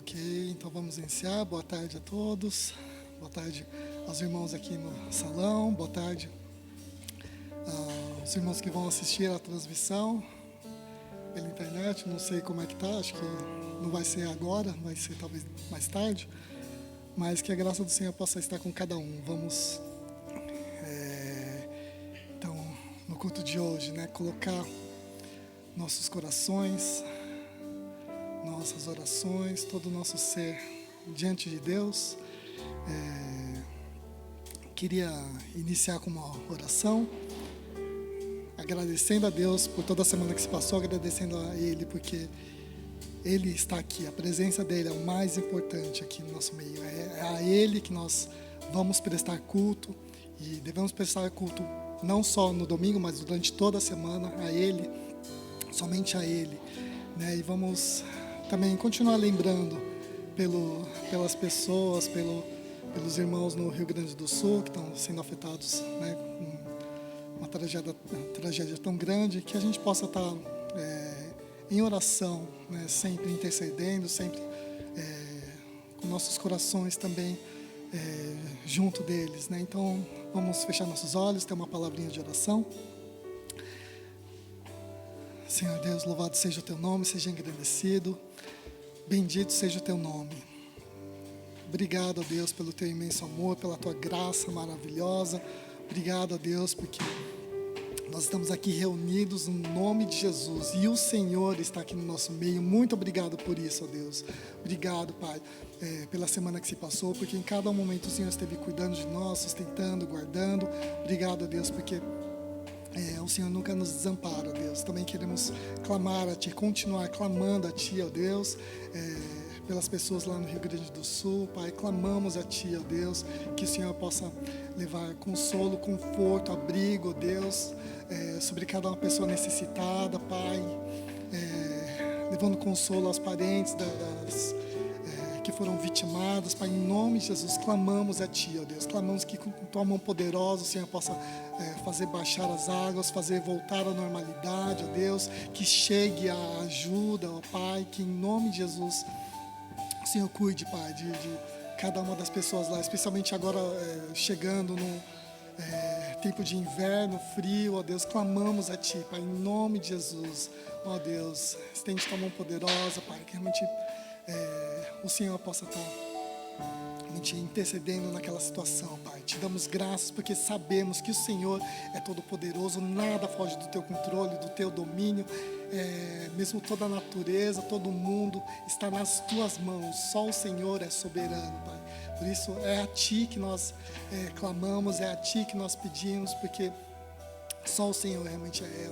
Ok, então vamos iniciar. Boa tarde a todos. Boa tarde aos irmãos aqui no salão. Boa tarde aos irmãos que vão assistir a transmissão pela internet. Não sei como é que tá, acho que não vai ser agora, vai ser talvez mais tarde. Mas que a graça do Senhor possa estar com cada um. Vamos, então, no culto de hoje, colocar nossos corações, nossas orações, todo o nosso ser diante de Deus. Queria iniciar com uma oração, agradecendo a Deus por toda a semana que se passou, agradecendo a Ele porque Ele está aqui, a presença dEle é o mais importante aqui no nosso meio. É a Ele que nós vamos prestar culto, e devemos prestar culto não só no domingo, mas durante toda a semana, a Ele, somente a Ele. E vamos também continuar lembrando pelas pessoas, pelos irmãos no Rio Grande do Sul que estão sendo afetados, com uma tragédia tão grande, que a gente possa estar em oração, sempre intercedendo, sempre com nossos corações também junto deles. Então vamos fechar nossos olhos, ter uma palavrinha de oração. Senhor Deus, louvado seja o Teu nome, seja engrandecido, bendito seja o Teu nome. Obrigado, ó Deus, pelo Teu imenso amor, pela Tua graça maravilhosa. Obrigado, ó Deus, porque nós estamos aqui reunidos no nome de Jesus e o Senhor está aqui no nosso meio. Muito obrigado por isso, ó Deus. Obrigado, Pai, pela semana que se passou, porque em cada momento o Senhor esteve cuidando de nós, sustentando, guardando. Obrigado, ó Deus, porque o Senhor nunca nos desampara, ó Deus. Também queremos clamar a Ti, continuar clamando a Ti, ó Deus, pelas pessoas lá no Rio Grande do Sul, Pai. Clamamos a Ti, ó Deus, que o Senhor possa levar consolo, conforto, abrigo, ó Deus, sobre cada uma pessoa necessitada, Pai, levando consolo aos parentes que foram vitimados, Pai, em nome de Jesus, clamamos a Ti, ó Deus, clamamos que com Tua mão poderosa o Senhor possa fazer baixar as águas, fazer voltar à normalidade, ó Deus, que chegue a ajuda, ó Pai, que em nome de Jesus o Senhor cuide, Pai, de cada uma das pessoas lá, especialmente agora chegando no tempo de inverno, frio, ó Deus, clamamos a Ti, Pai, em nome de Jesus, ó Deus, estende Tua mão poderosa, Pai, que realmente o Senhor possa estar realmente intercedendo naquela situação, Pai. Te damos graças porque sabemos que o Senhor é todo poderoso, nada foge do Teu controle, do Teu domínio, mesmo toda a natureza, todo o mundo está nas Tuas mãos, só o Senhor é soberano, Pai. Por isso é a Ti que nós clamamos, é a Ti que nós pedimos, porque só o Senhor realmente é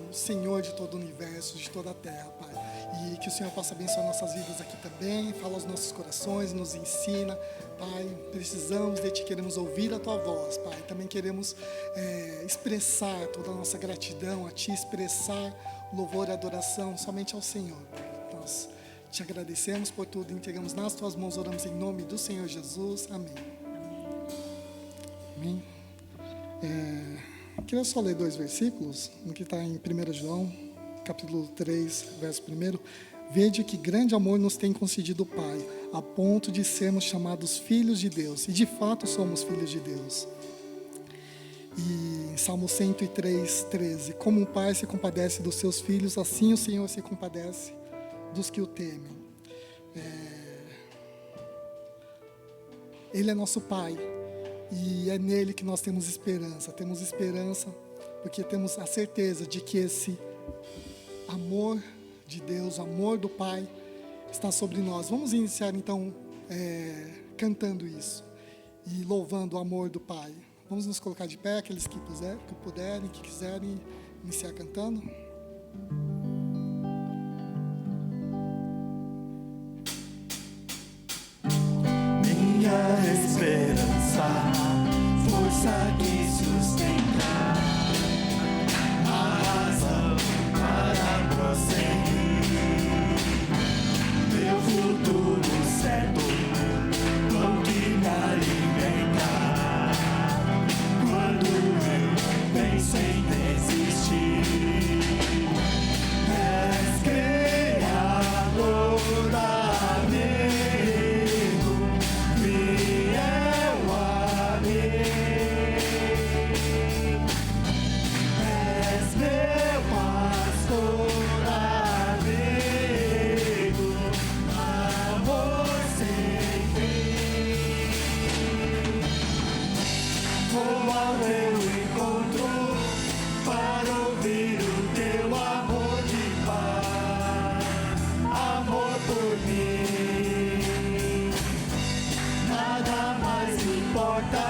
o Senhor de todo o universo, de toda a terra, Pai. E que o Senhor possa abençoar nossas vidas aqui também, fala aos nossos corações, nos ensina, Pai. Precisamos de Ti, queremos ouvir a Tua voz, Pai. Também queremos expressar toda a nossa gratidão a Ti, expressar louvor e adoração somente ao Senhor, Pai. Nós Te agradecemos por tudo, entregamos nas Tuas mãos, oramos em nome do Senhor Jesus. Amém. Amém. Queria só ler 2 versículos, um que está em 1 João, capítulo 3, verso 1. Vede que grande amor nos tem concedido o Pai, a ponto de sermos chamados filhos de Deus, e de fato somos filhos de Deus. E em Salmo 103, 13, como um pai se compadece dos seus filhos, assim o Senhor se compadece dos que o temem. Ele é nosso Pai, e é nele que nós temos esperança porque temos a certeza de que esse amor de Deus, o amor do Pai está sobre nós. Vamos iniciar então cantando isso e louvando o amor do Pai. Vamos nos colocar de pé, aqueles que puderem, que quiserem iniciar cantando. Minha esperança, força que sustenta, a razão para prosseguir, meu futuro certo, pão que me alimenta, quando eu penso em desistir. Vou ao teu encontro para ouvir o teu amor de paz, amor por mim. Nada mais me importa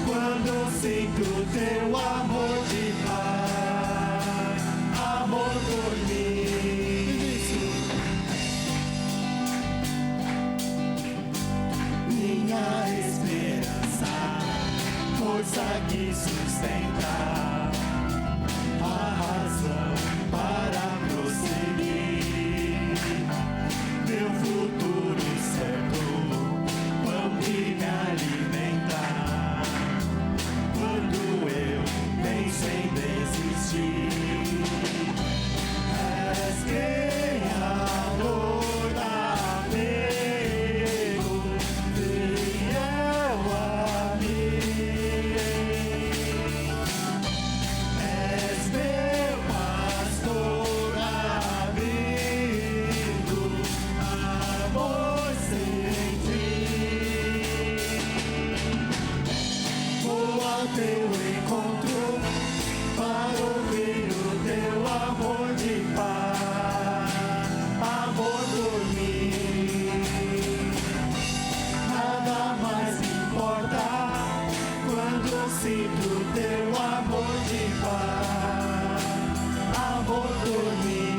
quando sinto teu amor de paz, amor por mim. Minha esperança, força que sustenta, a razão para prosseguir, meu futuro certo, pão que me alimenta, quando eu penso em desistir. És criador da amigo, fiel a mim. És meu pastor amigo, amor sem fim. Vou ao teu encontro para ouvir o teu amor de paz, amor por mim. Nada mais me importa quando sinto teu amor de paz, amor por mim.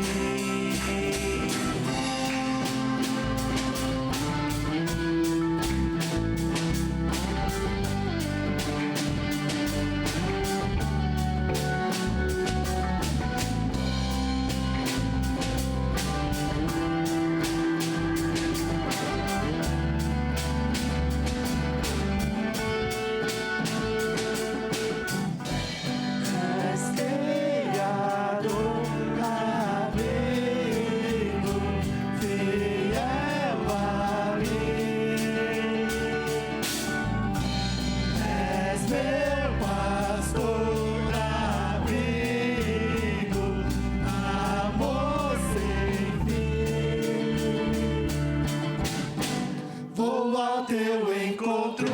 És criador amigo, fiel a mim. És meu pastor amigo, amor sem fim. Vou ao teu encontro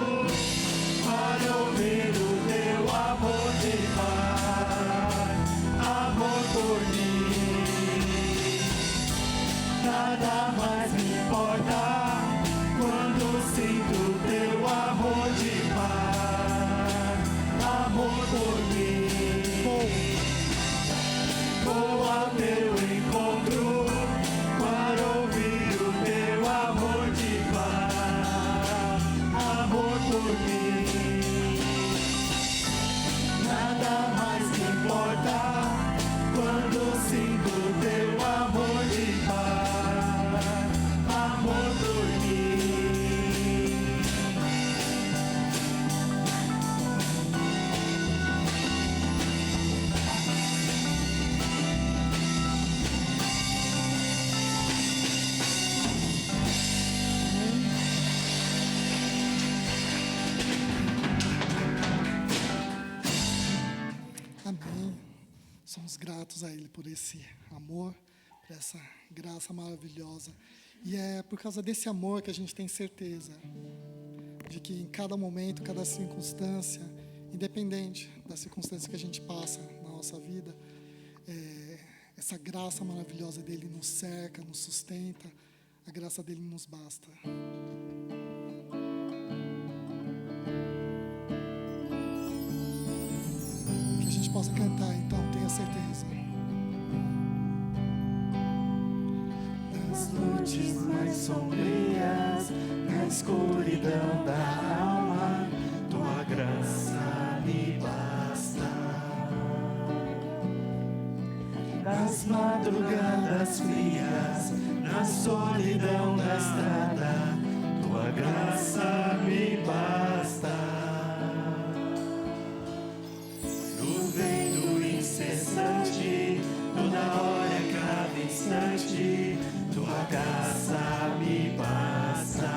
para ouvir o teu amor de paz, amor por mim. Nada mais me importa quando sinto teu amor de paz, amor por mim. Vou ao teu encontro para ouvir o teu amor de paz, amor por mim. Nada mais me importa quando sinto teu amor de paz, amor por mim. Amém. Somos gratos a Ele por esse amor, por essa graça maravilhosa. E é por causa desse amor que a gente tem certeza de que em cada momento, cada circunstância, independente da circunstância que a gente passa na nossa vida, essa graça maravilhosa dele nos cerca, nos sustenta, a graça dele nos basta. Que a gente possa cantar, então, tenha certeza. Nas noites mais sombrias, na escuridão da alma, tua graça me basta. Nas madrugadas frias, na solidão da estrada, tua graça me basta. No vento incessante, toda hora, cada instante, tua graça me basta.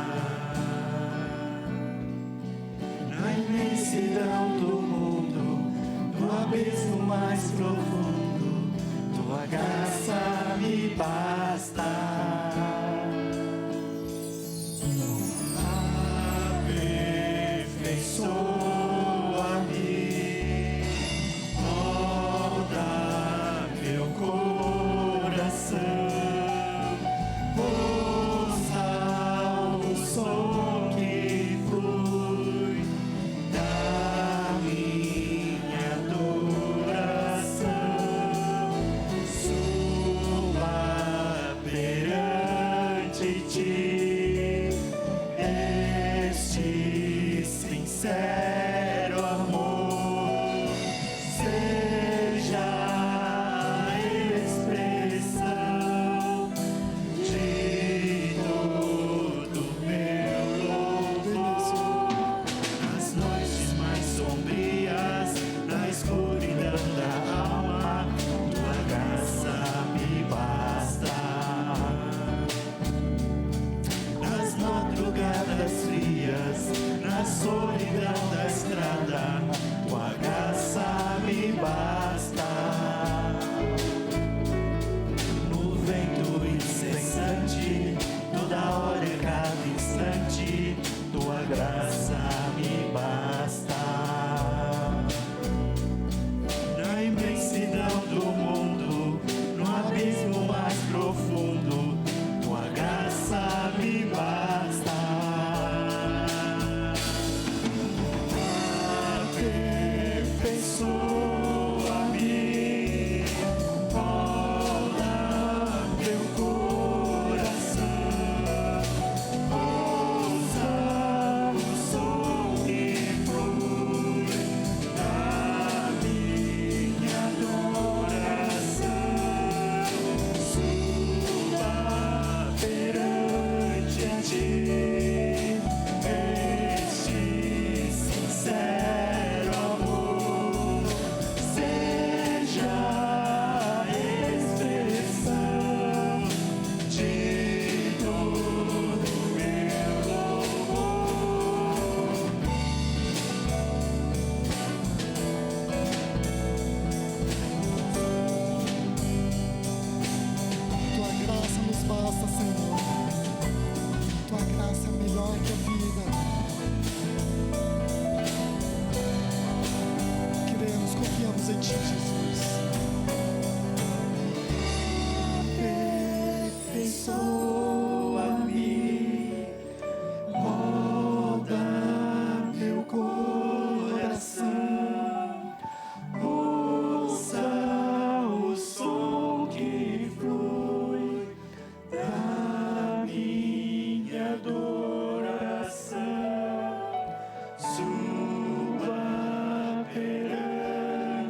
Na imensidão do mundo, no abismo mais profundo, tua graça me basta. Aperfeiçoa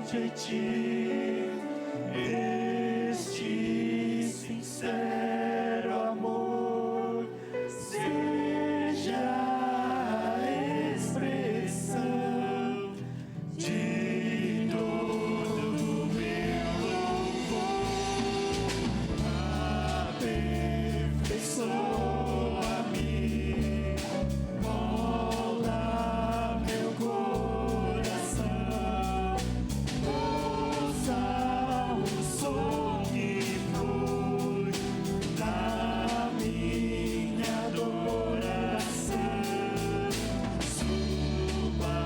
eternamente em ti, este sincero amor seja a expressão de todo o meu louvor. Aperfeiçoa-me, molda meu coração, ouça o som que flui da minha adoração. Suba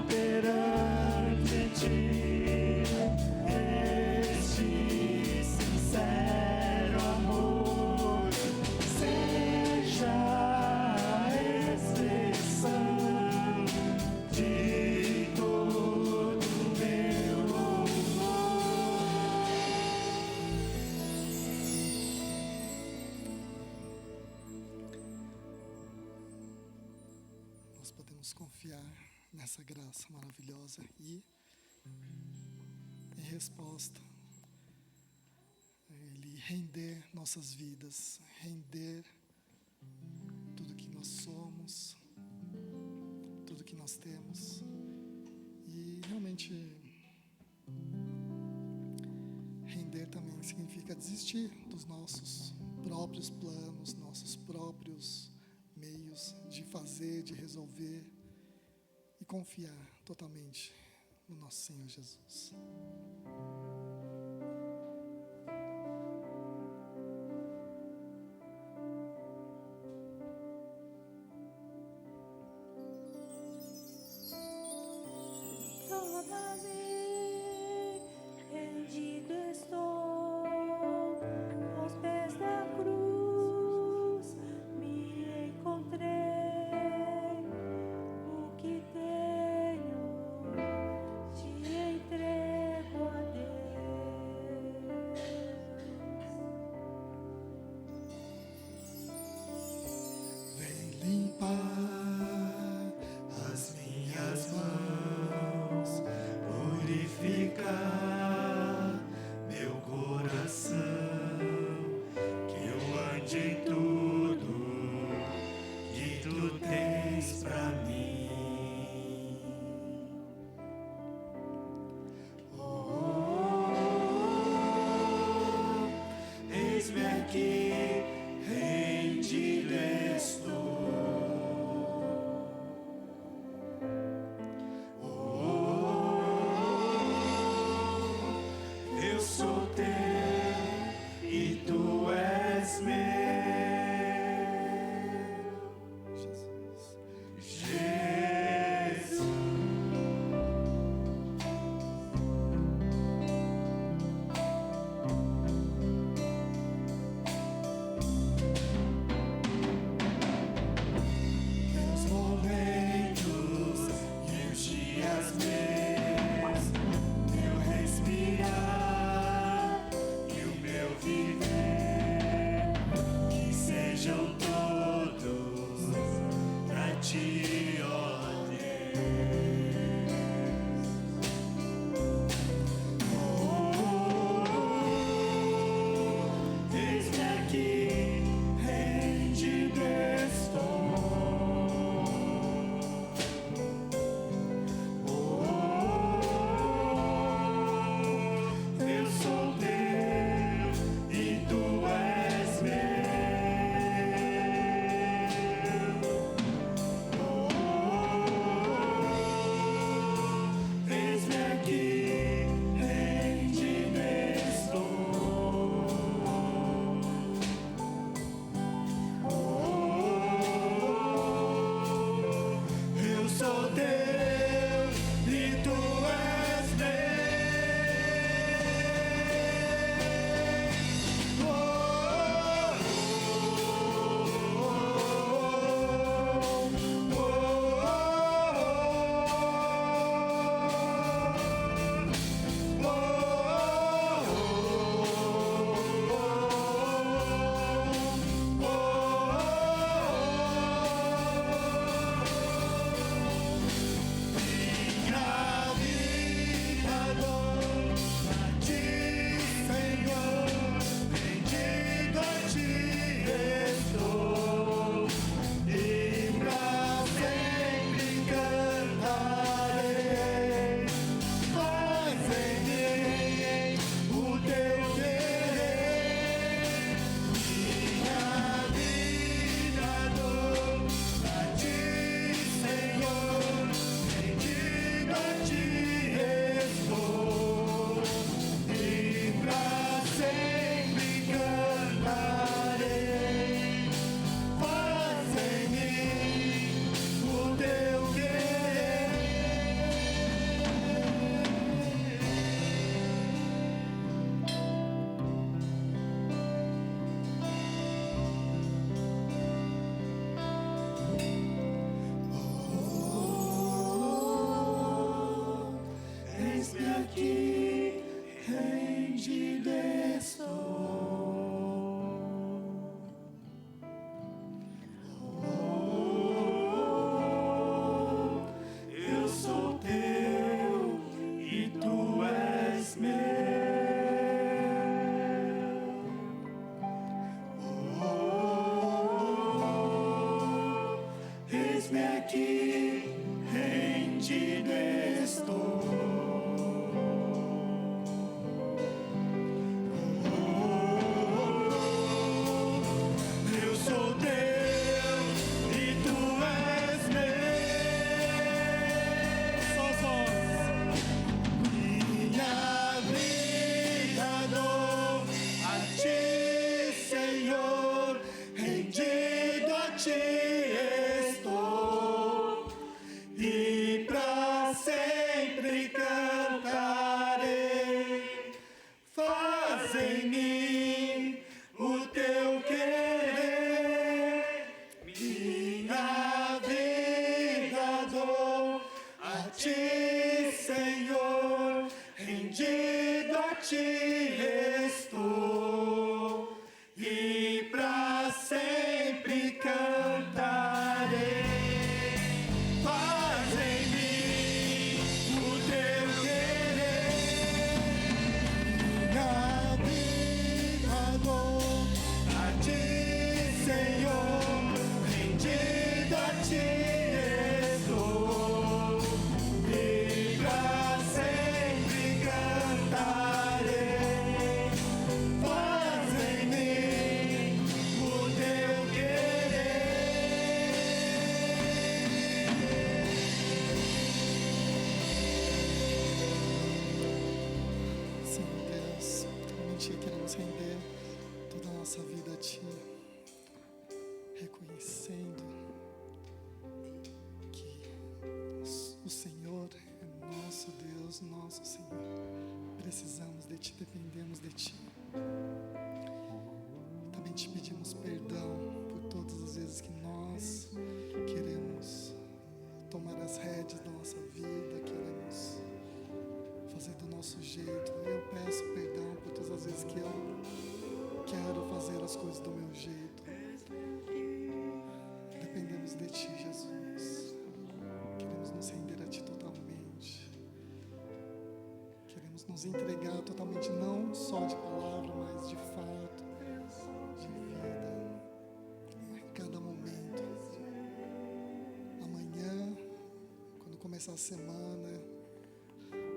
perante ti, este sincero amor seja a expressão de todo o meu louvor. Nós podemos confiar nessa graça maravilhosa e, em resposta, Ele render nossas vidas, render tudo que nós somos, tudo que nós temos. E realmente, render também significa desistir dos nossos próprios planos, nossos próprios meios de fazer, de resolver, e confiar totalmente no nosso Senhor Jesus. Toma-me, rendido estou aos pés da cruz, me encontrei, o que tenho te entrego a Deus. Eis-me aqui, rendido estou. Eu sou teu e tu és meu. Eis-me aqui, rendido estou. Eu sou teu e tu és meu. Só vós. Minha vida dou a ti, Senhor, rendido a ti estou, e pra sempre cantarei. Faz em mim o teu querer. Minha vida dou a ti, Senhor, rendido a ti estou, e pra sempre cantarei. Faz em mim o teu querer. Minha vida dou a ti, Senhor, rendido a ti estou, e pra sempre cantarei. Faz em mim o teu Senhor Deus, realmente queremos render toda a nossa vida a Ti, reconhecendo que o Senhor é nosso Deus, nosso Senhor. Precisamos de Ti, dependemos de Ti. Também te pedimos perdão por todas as vezes que nós queremos tomar as rédeas da nossa vida, queremos fazer do nosso jeito. Eu peço perdão por todas as vezes que eu quero fazer as coisas do meu jeito. Dependemos de Ti, Jesus. Queremos nos render a Ti totalmente. Queremos nos entregar totalmente, não só de palavra, mas de fato, de vida. Em cada momento. Amanhã, quando começar a semana,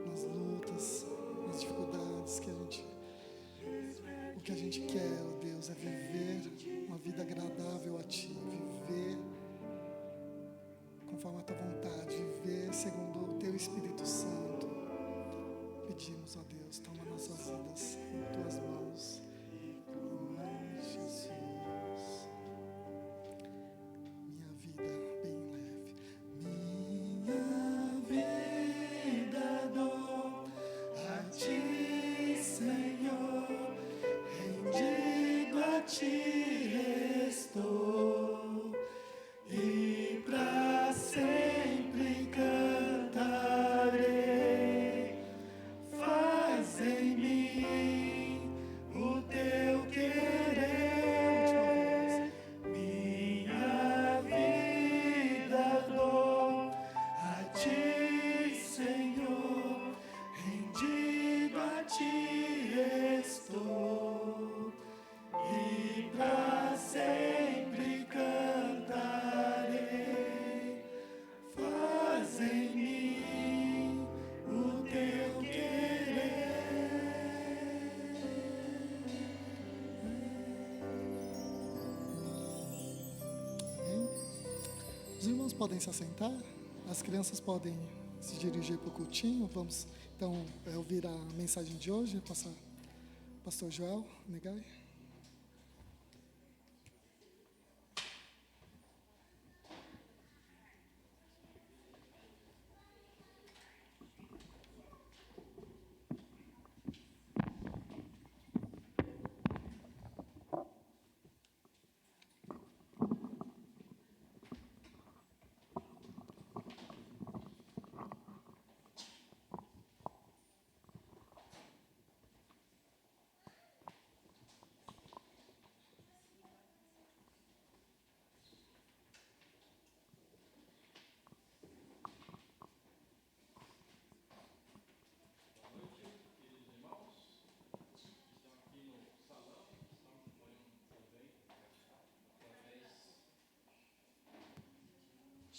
nas lutas, nas dificuldades o que a gente quer, ó Deus, é viver uma vida agradável a Ti, viver conforme a Tua vontade, viver segundo o Teu Espírito Santo. Pedimos, ó Deus, toma nossas vidas em Tuas mãos, em nome de Jesus. Minha vida bem leve, minha vida dou a Ti, Senhor, rendido a Ti estou, e pra sempre cantarei. Faz em mim o teu querer. Minha vida dou a Ti, Senhor, rendido a Ti estou, e pra sempre cantarei. Faz em mim o teu Amém? Os irmãos podem se assentar, as crianças podem se dirigir para o cultinho. Vamos então ouvir a mensagem de hoje, pastor Joel Negai.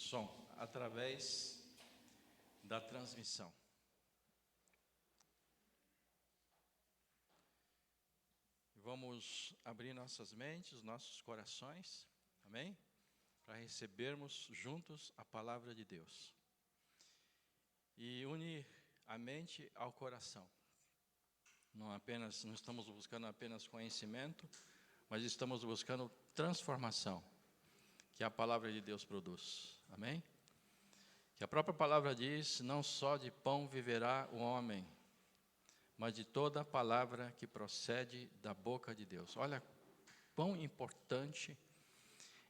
som através da transmissão. Vamos abrir nossas mentes, nossos corações, amém? Para recebermos juntos a palavra de Deus. E unir a mente ao coração. Não estamos buscando apenas conhecimento, mas estamos buscando transformação, que a palavra de Deus produz. Amém? Que a própria palavra diz, não só de pão viverá o homem, mas de toda a palavra que procede da boca de Deus. Olha, quão importante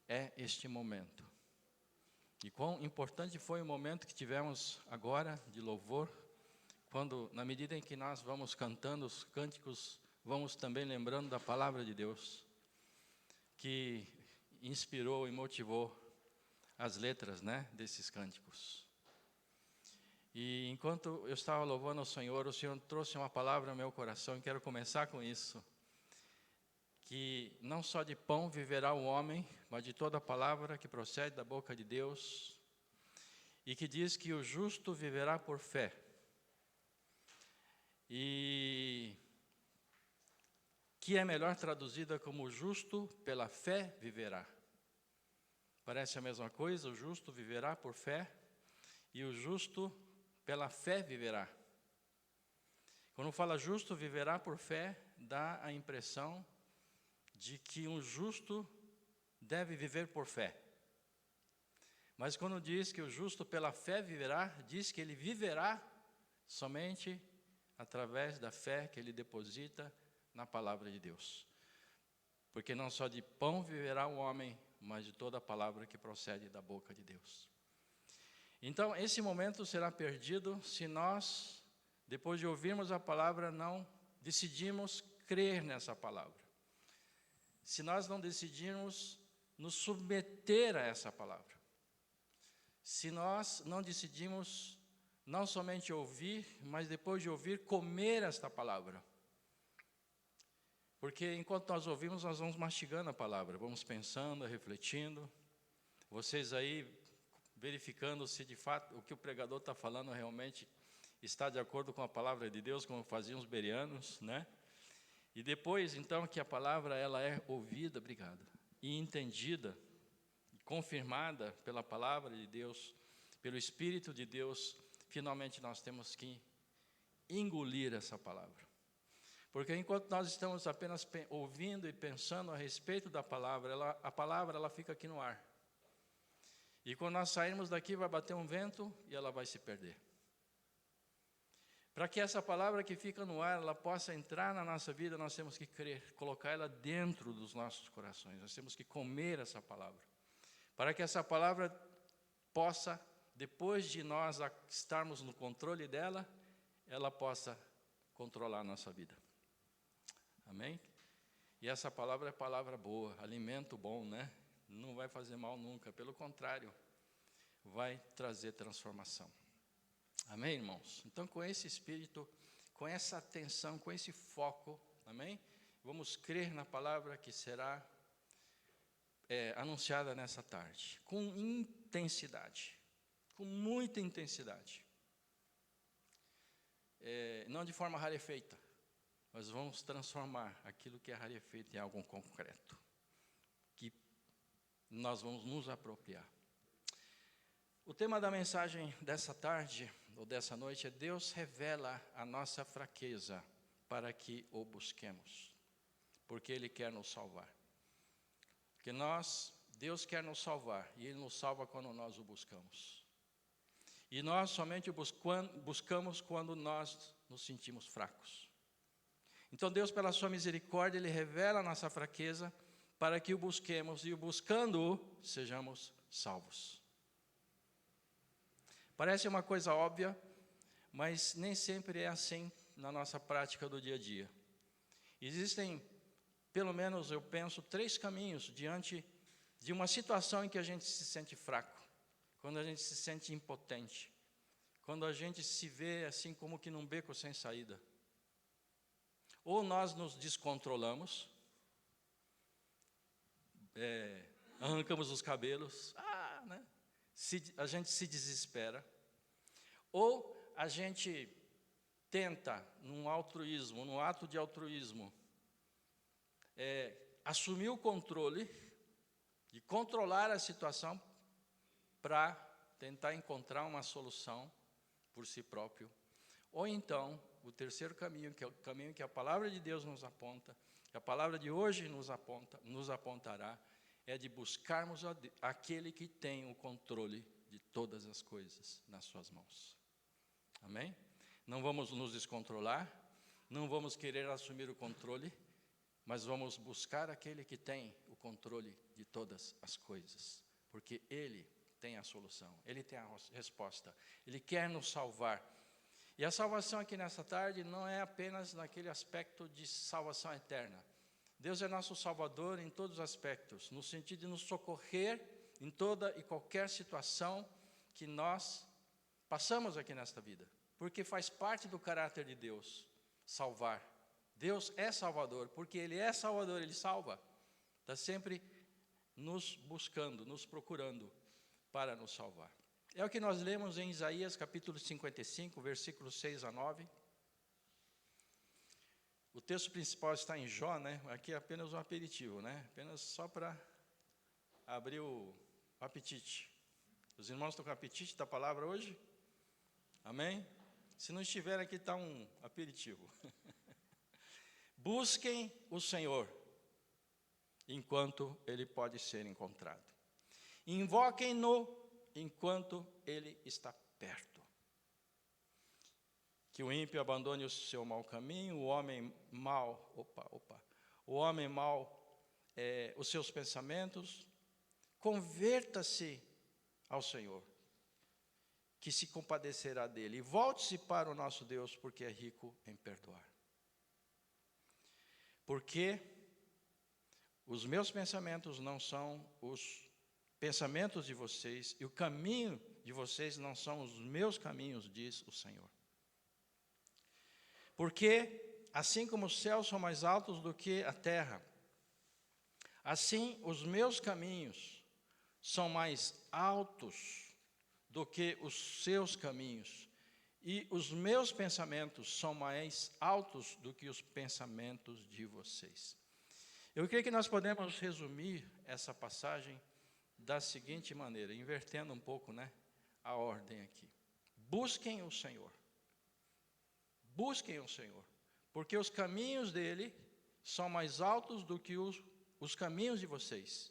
é este momento. E quão importante foi o momento que tivemos agora de louvor, quando, na medida em que nós vamos cantando os cânticos, vamos também lembrando da palavra de Deus, que inspirou e motivou as letras, desses cânticos. E enquanto eu estava louvando o Senhor trouxe uma palavra ao meu coração, e quero começar com isso. Que não só de pão viverá o homem, mas de toda a palavra que procede da boca de Deus, e que diz que o justo viverá por fé. E que é melhor traduzida como justo pela fé viverá. Parece a mesma coisa, o justo viverá por fé, e o justo pela fé viverá. Quando fala justo viverá por fé, dá a impressão de que um justo deve viver por fé. Mas quando diz que o justo pela fé viverá, diz que ele viverá somente através da fé que ele deposita na palavra de Deus. Porque não só de pão viverá o homem, mas de toda a palavra que procede da boca de Deus. Então, esse momento será perdido se nós, depois de ouvirmos a palavra, não decidimos crer nessa palavra. Se nós não decidirmos nos submeter a essa palavra. Se nós não decidimos não somente ouvir, mas depois de ouvir, comer esta palavra. Porque enquanto nós ouvimos, nós vamos mastigando a palavra, vamos pensando, refletindo. Vocês aí verificando se de fato o que o pregador está falando realmente está de acordo com a palavra de Deus, como faziam os bereanos, E depois, então, que a palavra ela é ouvida, obrigado, e entendida, confirmada pela palavra de Deus, pelo Espírito de Deus, finalmente nós temos que engolir essa palavra. Porque enquanto nós estamos apenas ouvindo e pensando a respeito da palavra, a palavra ela fica aqui no ar. E quando nós sairmos daqui, vai bater um vento e ela vai se perder. Para que essa palavra que fica no ar, ela possa entrar na nossa vida, nós temos que crer, colocar ela dentro dos nossos corações. Nós temos que comer essa palavra. Para que essa palavra possa, depois de nós estarmos no controle dela, ela possa controlar a nossa vida. Amém? E essa palavra é palavra boa, alimento bom, Não vai fazer mal nunca, pelo contrário, vai trazer transformação. Amém, irmãos? Então, com esse espírito, com essa atenção, com esse foco, amém? Vamos crer na palavra que será anunciada nessa tarde, com intensidade, com muita intensidade. Não de forma rarefeita, mas vamos transformar aquilo que é rarefeito em algo concreto, que nós vamos nos apropriar. O tema da mensagem dessa tarde, ou dessa noite, é Deus revela a nossa fraqueza para que o busquemos, porque Ele quer nos salvar. Porque Deus quer nos salvar, e Ele nos salva quando nós o buscamos. E nós somente o buscamos quando nós nos sentimos fracos. Então Deus, pela sua misericórdia, Ele revela a nossa fraqueza para que o busquemos, e buscando-o, sejamos salvos. Parece uma coisa óbvia, mas nem sempre é assim na nossa prática do dia a dia. Existem, pelo menos eu penso, 3 caminhos diante de uma situação em que a gente se sente fraco, quando a gente se sente impotente, quando a gente se vê assim como que num beco sem saída. Ou nós nos descontrolamos, arrancamos os cabelos, a gente se desespera, ou a gente tenta, num altruísmo, num ato de altruísmo, assumir o controle, de controlar a situação para tentar encontrar uma solução por si próprio. Ou então, o terceiro caminho, que é o caminho que a palavra de Deus nos aponta, que a palavra de hoje nos apontará, é de buscarmos aquele que tem o controle de todas as coisas nas suas mãos. Amém? Não vamos nos descontrolar, não vamos querer assumir o controle, mas vamos buscar aquele que tem o controle de todas as coisas, porque Ele tem a solução, Ele tem a resposta, Ele quer nos salvar. E a salvação aqui nessa tarde não é apenas naquele aspecto de salvação eterna. Deus é nosso Salvador em todos os aspectos, no sentido de nos socorrer em toda e qualquer situação que nós passamos aqui nesta vida, porque faz parte do caráter de Deus salvar. Deus é Salvador, porque Ele é Salvador, Ele salva. Está sempre nos buscando, nos procurando para nos salvar. É o que nós lemos em Isaías capítulo 55, versículos 6 a 9. O texto principal está em Jó, né? Aqui é apenas um aperitivo, né? Apenas só para abrir o apetite. Os irmãos estão com apetite da palavra hoje? Amém? Se não estiver, aqui está um aperitivo. Busquem o Senhor, enquanto Ele pode ser encontrado. Invoquem-no, enquanto Ele está perto. Que o ímpio abandone o seu mau caminho, o homem mau, os seus pensamentos, converta-se ao Senhor, que se compadecerá dele, e volte-se para o nosso Deus, porque é rico em perdoar. Porque os meus pensamentos não são os pensamentos de vocês, e o caminho de vocês não são os meus caminhos, diz o Senhor. Porque, assim como os céus são mais altos do que a terra, assim os meus caminhos são mais altos do que os seus caminhos, e os meus pensamentos são mais altos do que os pensamentos de vocês. Eu creio que nós podemos resumir essa passagem da seguinte maneira, invertendo um pouco, né, a ordem aqui. Busquem o Senhor. Busquem o Senhor, porque os caminhos dele são mais altos do que os caminhos de vocês.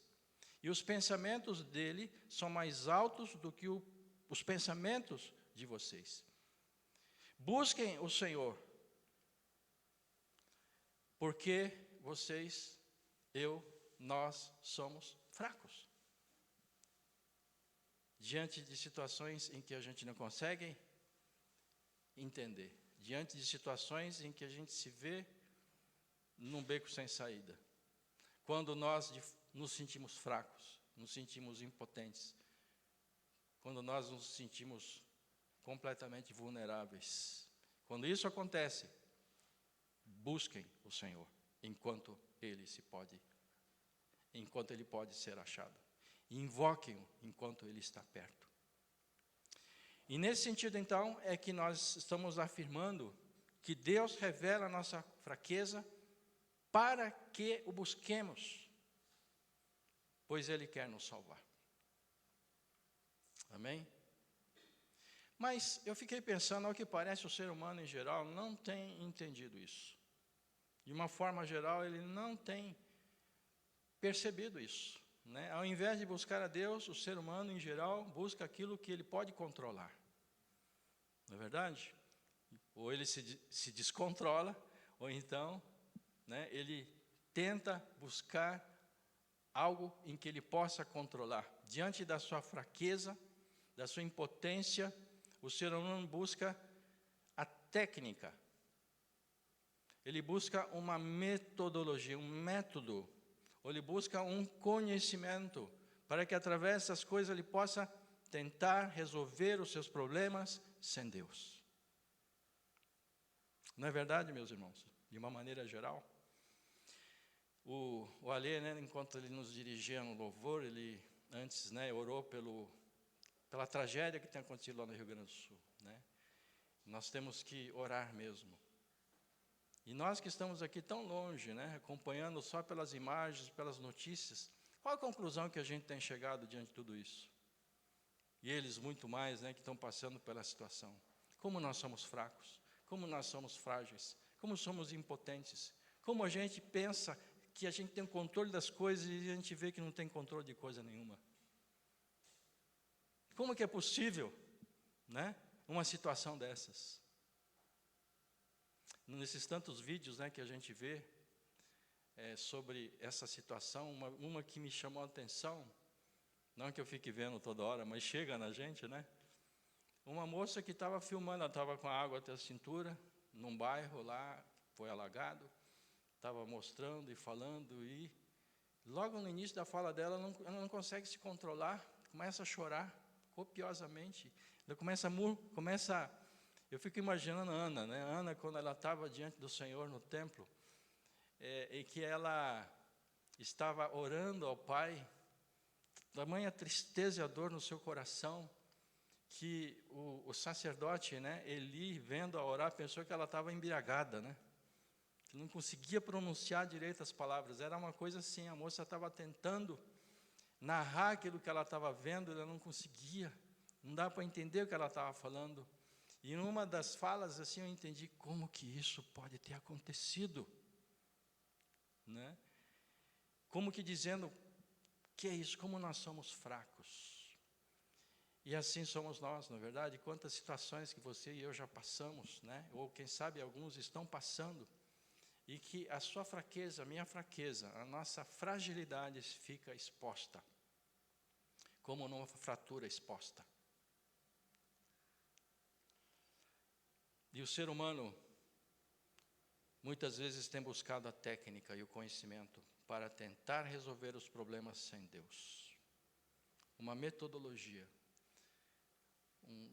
E os pensamentos dele são mais altos do que os pensamentos de vocês. Busquem o Senhor, porque vocês, nós somos fracos. Diante de situações em que a gente não consegue entender. Diante de situações em que a gente se vê num beco sem saída. Quando nós nos sentimos fracos, nos sentimos impotentes. Quando nós nos sentimos completamente vulneráveis. Quando isso acontece, busquem o Senhor, enquanto Ele pode ser achado. Invoquem-o enquanto Ele está perto. E nesse sentido, então, é que nós estamos afirmando que Deus revela a nossa fraqueza para que o busquemos, pois Ele quer nos salvar. Amém? Mas eu fiquei pensando, ao que parece, o ser humano em geral não tem entendido isso. De uma forma geral, ele não tem percebido isso. Né? Ao invés de buscar a Deus, o ser humano em geral busca aquilo que ele pode controlar. Não é verdade? Ou ele se descontrola, ou então, né, ele tenta buscar algo em que ele possa controlar. Diante da sua fraqueza, da sua impotência, o ser humano busca a técnica. Ele busca uma metodologia, um método, ou ele busca um conhecimento, para que através dessas coisas ele possa tentar resolver os seus problemas sem Deus. Não é verdade, meus irmãos? De uma maneira geral. O Alê, né, enquanto ele nos dirigia no louvor, ele antes, né, orou pela tragédia que tem acontecido lá no Rio Grande do Sul, né? Nós temos que orar mesmo. E nós que estamos aqui tão longe, né, acompanhando só pelas imagens, pelas notícias, qual a conclusão que a gente tem chegado diante de tudo isso? E eles muito mais, né, que estão passando pela situação. Como nós somos fracos, como nós somos frágeis, como somos impotentes, como a gente pensa que a gente tem o controle das coisas e a gente vê que não tem controle de coisa nenhuma. Como que é possível, né, uma situação dessas? Nesses tantos vídeos, né, que a gente vê sobre essa situação, uma que me chamou a atenção, não que eu fique vendo toda hora, mas chega na gente, né? Uma moça que estava filmando, ela estava com a água até a cintura, num bairro lá, foi alagado, estava mostrando e falando, e logo no início da fala dela, ela não consegue se controlar, começa a chorar copiosamente, ela começa. Eu fico imaginando a Ana, né? Ana, quando ela estava diante do Senhor no templo, e que ela estava orando ao Pai, tamanha tristeza e a dor no seu coração, que o sacerdote, né, Eli, vendo a orar, pensou que ela estava embriagada, né? Que não conseguia pronunciar direito as palavras. Era uma coisa assim, a moça estava tentando narrar aquilo que ela estava vendo, ela não conseguia, não dá para entender o que ela estava falando. E numa das falas, assim, eu entendi como que isso pode ter acontecido, né? Como que dizendo, que é isso, como nós somos fracos. E assim somos nós, não é verdade? Quantas situações que você e eu já passamos, né? Ou quem sabe alguns estão passando, e que a sua fraqueza, a minha fraqueza, a nossa fragilidade fica exposta, como numa fratura exposta. E o ser humano, muitas vezes, tem buscado a técnica e o conhecimento para tentar resolver os problemas sem Deus. Uma metodologia.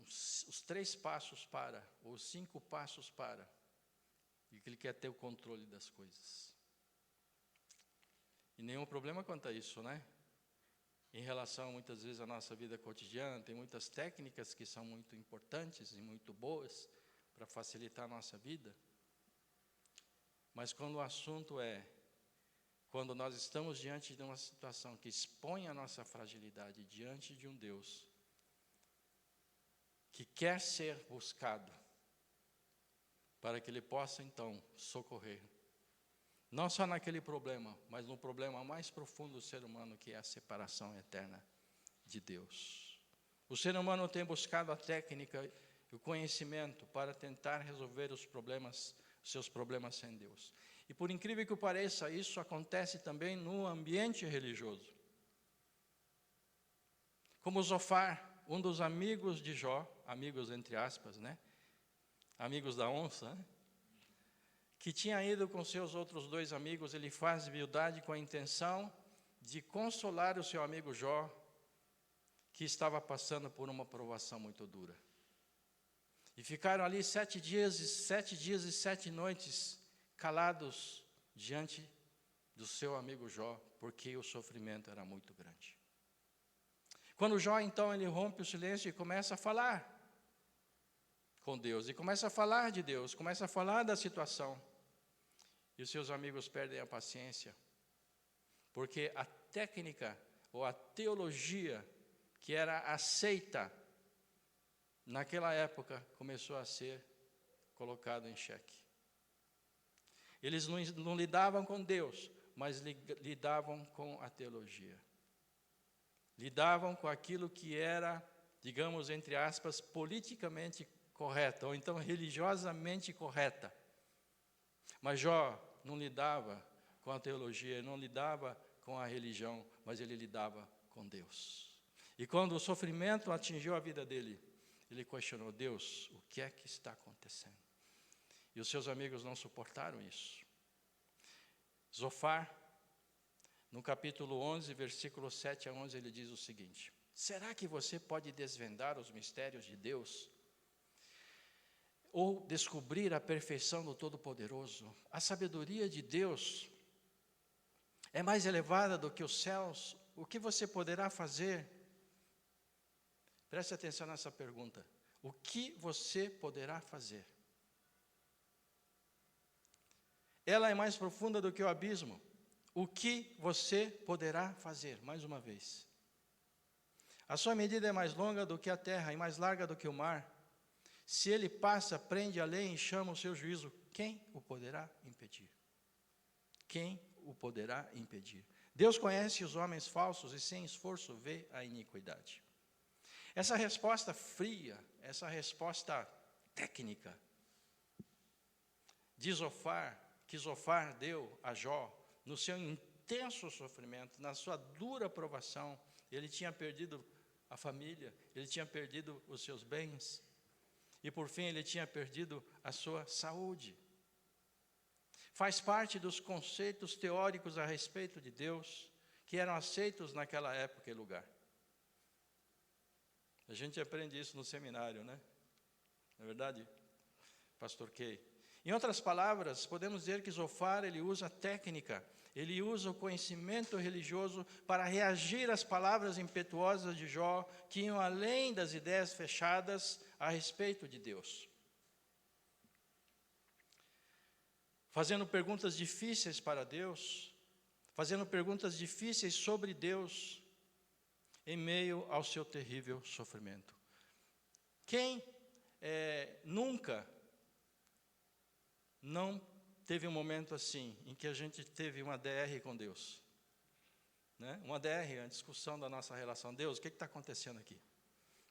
Os 3 passos para, ou os 5 passos para. E que ele quer ter o controle das coisas. E nenhum problema quanto a isso, né? Em relação, muitas vezes, à nossa vida cotidiana, tem muitas técnicas que são muito importantes e muito boas, para facilitar a nossa vida, mas quando o assunto quando nós estamos diante de uma situação que expõe a nossa fragilidade diante de um Deus que quer ser buscado, para que Ele possa então socorrer, não só naquele problema, mas no problema mais profundo do ser humano, que é a separação eterna de Deus. O ser humano tem buscado a técnica, o conhecimento para tentar resolver os seus problemas sem Deus. E por incrível que pareça, isso acontece também no ambiente religioso. Como Zofar, um dos amigos de Jó, amigos entre aspas, né? Amigos da onça, né? Que tinha ido com seus outros 2 amigos, ele faz viudade com a intenção de consolar o seu amigo Jó, que estava passando por uma provação muito dura. E ficaram ali 7 dias e 7 noites calados diante do seu amigo Jó, porque o sofrimento era muito grande. Quando Jó, então, ele rompe o silêncio e começa a falar com Deus, e começa a falar de Deus, começa a falar da situação. E os seus amigos perdem a paciência, porque a técnica ou a teologia que era aceita naquela época, começou a ser colocado em xeque. Eles não lidavam com Deus, mas lidavam com a teologia. Lidavam com aquilo que era, digamos, entre aspas, politicamente correta, ou então religiosamente correta. Mas Jó não lidava com a teologia, não lidava com a religião, mas ele lidava com Deus. E quando o sofrimento atingiu a vida dele, ele questionou: Deus, o que é que está acontecendo? E os seus amigos não suportaram isso. Zofar, no capítulo 11, versículo 7 a 11, ele diz o seguinte: será que você pode desvendar os mistérios de Deus? Ou descobrir a perfeição do Todo-Poderoso? A sabedoria de Deus é mais elevada do que os céus. O que você poderá fazer Preste atenção nessa pergunta. O que você poderá fazer? Ela é mais profunda do que o abismo. O que você poderá fazer? Mais uma vez. A sua medida é mais longa do que a terra e mais larga do que o mar. Se ele passa, prende a lei e chama o seu juízo, quem o poderá impedir? Quem o poderá impedir? Deus conhece os homens falsos e sem esforço vê a iniquidade. Essa resposta fria, essa resposta técnica de Zofar, que Zofar deu a Jó, no seu intenso sofrimento, na sua dura provação, ele tinha perdido a família, ele tinha perdido os seus bens, e por fim ele tinha perdido a sua saúde. Faz parte dos conceitos teóricos a respeito de Deus, que eram aceitos naquela época e lugar. A gente aprende isso no seminário, né? Não é verdade, Pastor Kay? Em outras palavras, podemos dizer que Zofar, ele usa a técnica, ele usa o conhecimento religioso para reagir às palavras impetuosas de Jó, que iam além das ideias fechadas a respeito de Deus. Fazendo perguntas difíceis para Deus, fazendo perguntas difíceis sobre Deus, em meio ao seu terrível sofrimento. Quem nunca não teve um momento assim, em que a gente teve uma DR com Deus? Né? Uma DR, uma discussão da nossa relação. Deus, o que está acontecendo aqui?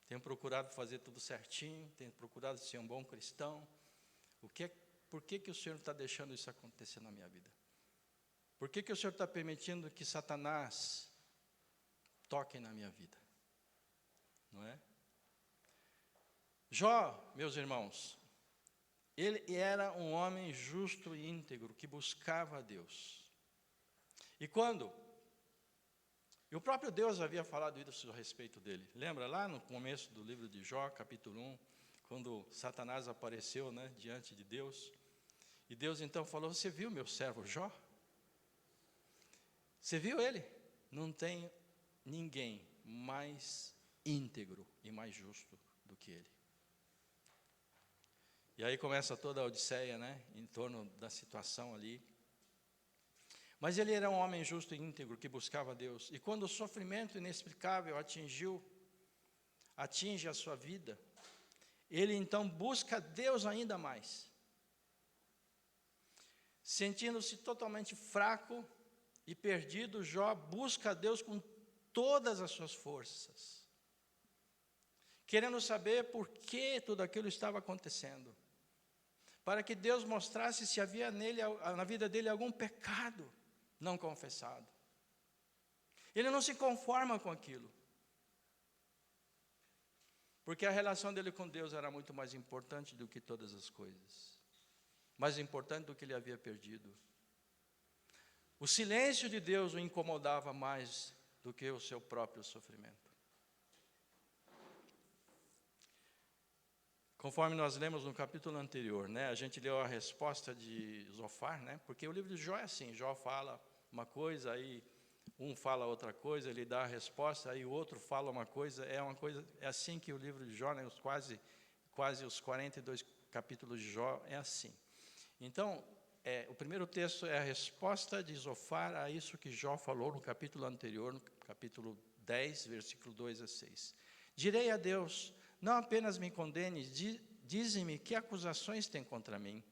Tenho procurado fazer tudo certinho, tenho procurado ser um bom cristão. Por que o Senhor está deixando isso acontecer na minha vida? Por que o Senhor está permitindo que Satanás toque na minha vida? Não é? Jó, meus irmãos, ele era um homem justo e íntegro, que buscava a Deus. E o próprio Deus havia falado isso a respeito dele. Lembra lá no começo do livro de Jó, capítulo 1, quando Satanás apareceu, né, diante de Deus, e Deus então falou, você viu meu servo Jó? Você viu ele? Não tem ninguém mais íntegro e mais justo do que ele. E aí começa toda a odisseia, né, em torno da situação ali. Mas ele era um homem justo e íntegro, que buscava a Deus. E quando o sofrimento inexplicável atinge a sua vida, ele então busca Deus ainda mais. Sentindo-se totalmente fraco e perdido, Jó busca a Deus com todas as suas forças, querendo saber por que tudo aquilo estava acontecendo, para que Deus mostrasse se havia na vida dele algum pecado não confessado. Ele não se conforma com aquilo, porque a relação dele com Deus era muito mais importante do que todas as coisas, mais importante do que ele havia perdido. O silêncio de Deus o incomodava mais do que o seu próprio sofrimento. Conforme nós lemos no capítulo anterior, né, a gente leu a resposta de Zofar, né, porque o livro de Jó é assim, Jó fala uma coisa, aí um fala outra coisa, ele dá a resposta, aí o outro fala uma coisa, é assim que o livro de Jó, né, quase os 42 capítulos de Jó, é assim. Então, o primeiro texto é a resposta de Zofar a isso que Jó falou no capítulo anterior, no capítulo 10, versículo 2 a 6. Direi a Deus, não apenas me condenes, dize-me que acusações tem contra mim.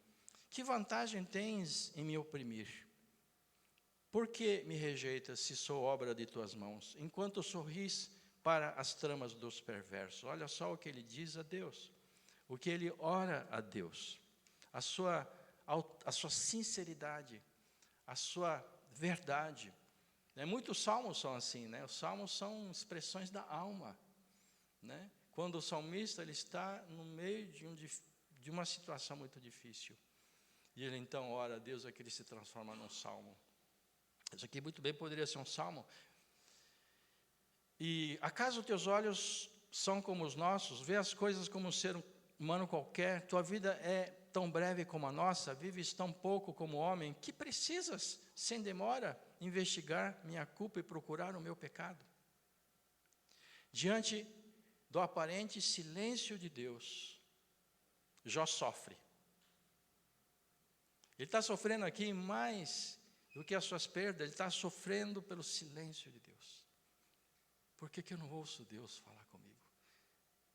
Que vantagem tens em me oprimir? Por que me rejeitas se sou obra de tuas mãos, enquanto sorris para as tramas dos perversos? Olha só o que ele diz a Deus, o que ele ora a Deus, a sua sinceridade, a sua verdade. Muitos salmos são assim, né? Os salmos são expressões da alma, né? Quando o salmista ele está no meio de uma situação muito difícil, e ele então ora a Deus, é que ele se transforma num salmo. Isso aqui muito bem poderia ser um salmo. E acaso teus olhos são como os nossos? Vê as coisas como um ser humano qualquer? Tua vida é tão breve como a nossa? Vives tão pouco como homem? Que precisas, sem demora, investigar minha culpa e procurar o meu pecado? Diante do aparente silêncio de Deus, Jó sofre. Ele está sofrendo aqui mais do que as suas perdas, ele está sofrendo pelo silêncio de Deus. Por que eu não ouço Deus falar comigo?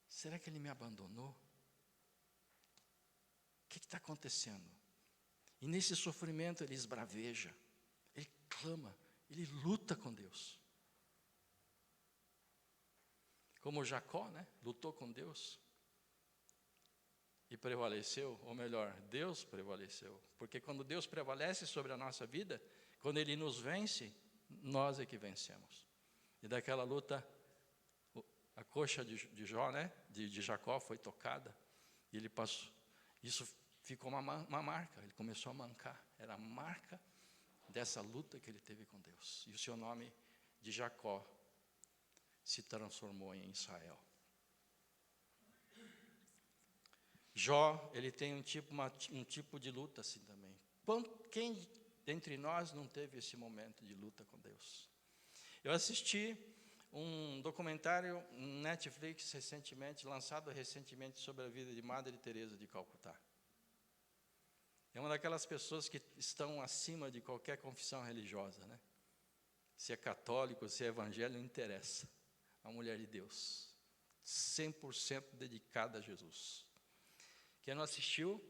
Será que Ele me abandonou? O que está acontecendo? E nesse sofrimento ele esbraveja, ele clama, ele luta com Deus. Como Jacó, né? Lutou com Deus e prevaleceu, ou melhor, Deus prevaleceu. Porque quando Deus prevalece sobre a nossa vida, quando Ele nos vence, nós é que vencemos. E daquela luta, a coxa de Jó, né? de Jacó foi tocada, e ele passou, isso ficou uma marca, ele começou a mancar, era a marca dessa luta que ele teve com Deus. E o seu nome de Jacó se transformou em Israel. Jó, ele tem um tipo de luta assim também. Quem dentre nós não teve esse momento de luta com Deus? Eu assisti um documentário no Netflix lançado recentemente sobre a vida de Madre Teresa de Calcutá. É uma daquelas pessoas que estão acima de qualquer confissão religiosa, né? Se é católico, se é evangélico, não interessa. A mulher de Deus, 100% dedicada a Jesus. Quem não assistiu,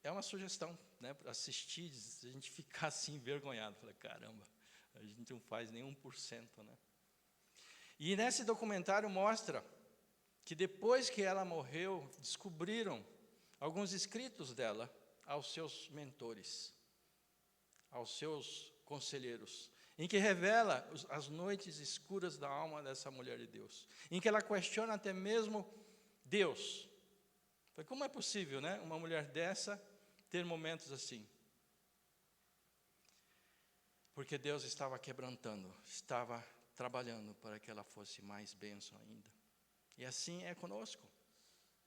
é uma sugestão, né? Para assistir, a gente ficar assim envergonhado. Fala, caramba, a gente não faz nem 1%, né? E nesse documentário mostra que depois que ela morreu, descobriram alguns escritos dela aos seus mentores, aos seus conselheiros, em que revela as noites escuras da alma dessa mulher de Deus, em que ela questiona até mesmo Deus. Como é possível, né, uma mulher dessa ter momentos assim? Porque Deus estava quebrantando, estava trabalhando para que ela fosse mais bênção ainda. E assim é conosco.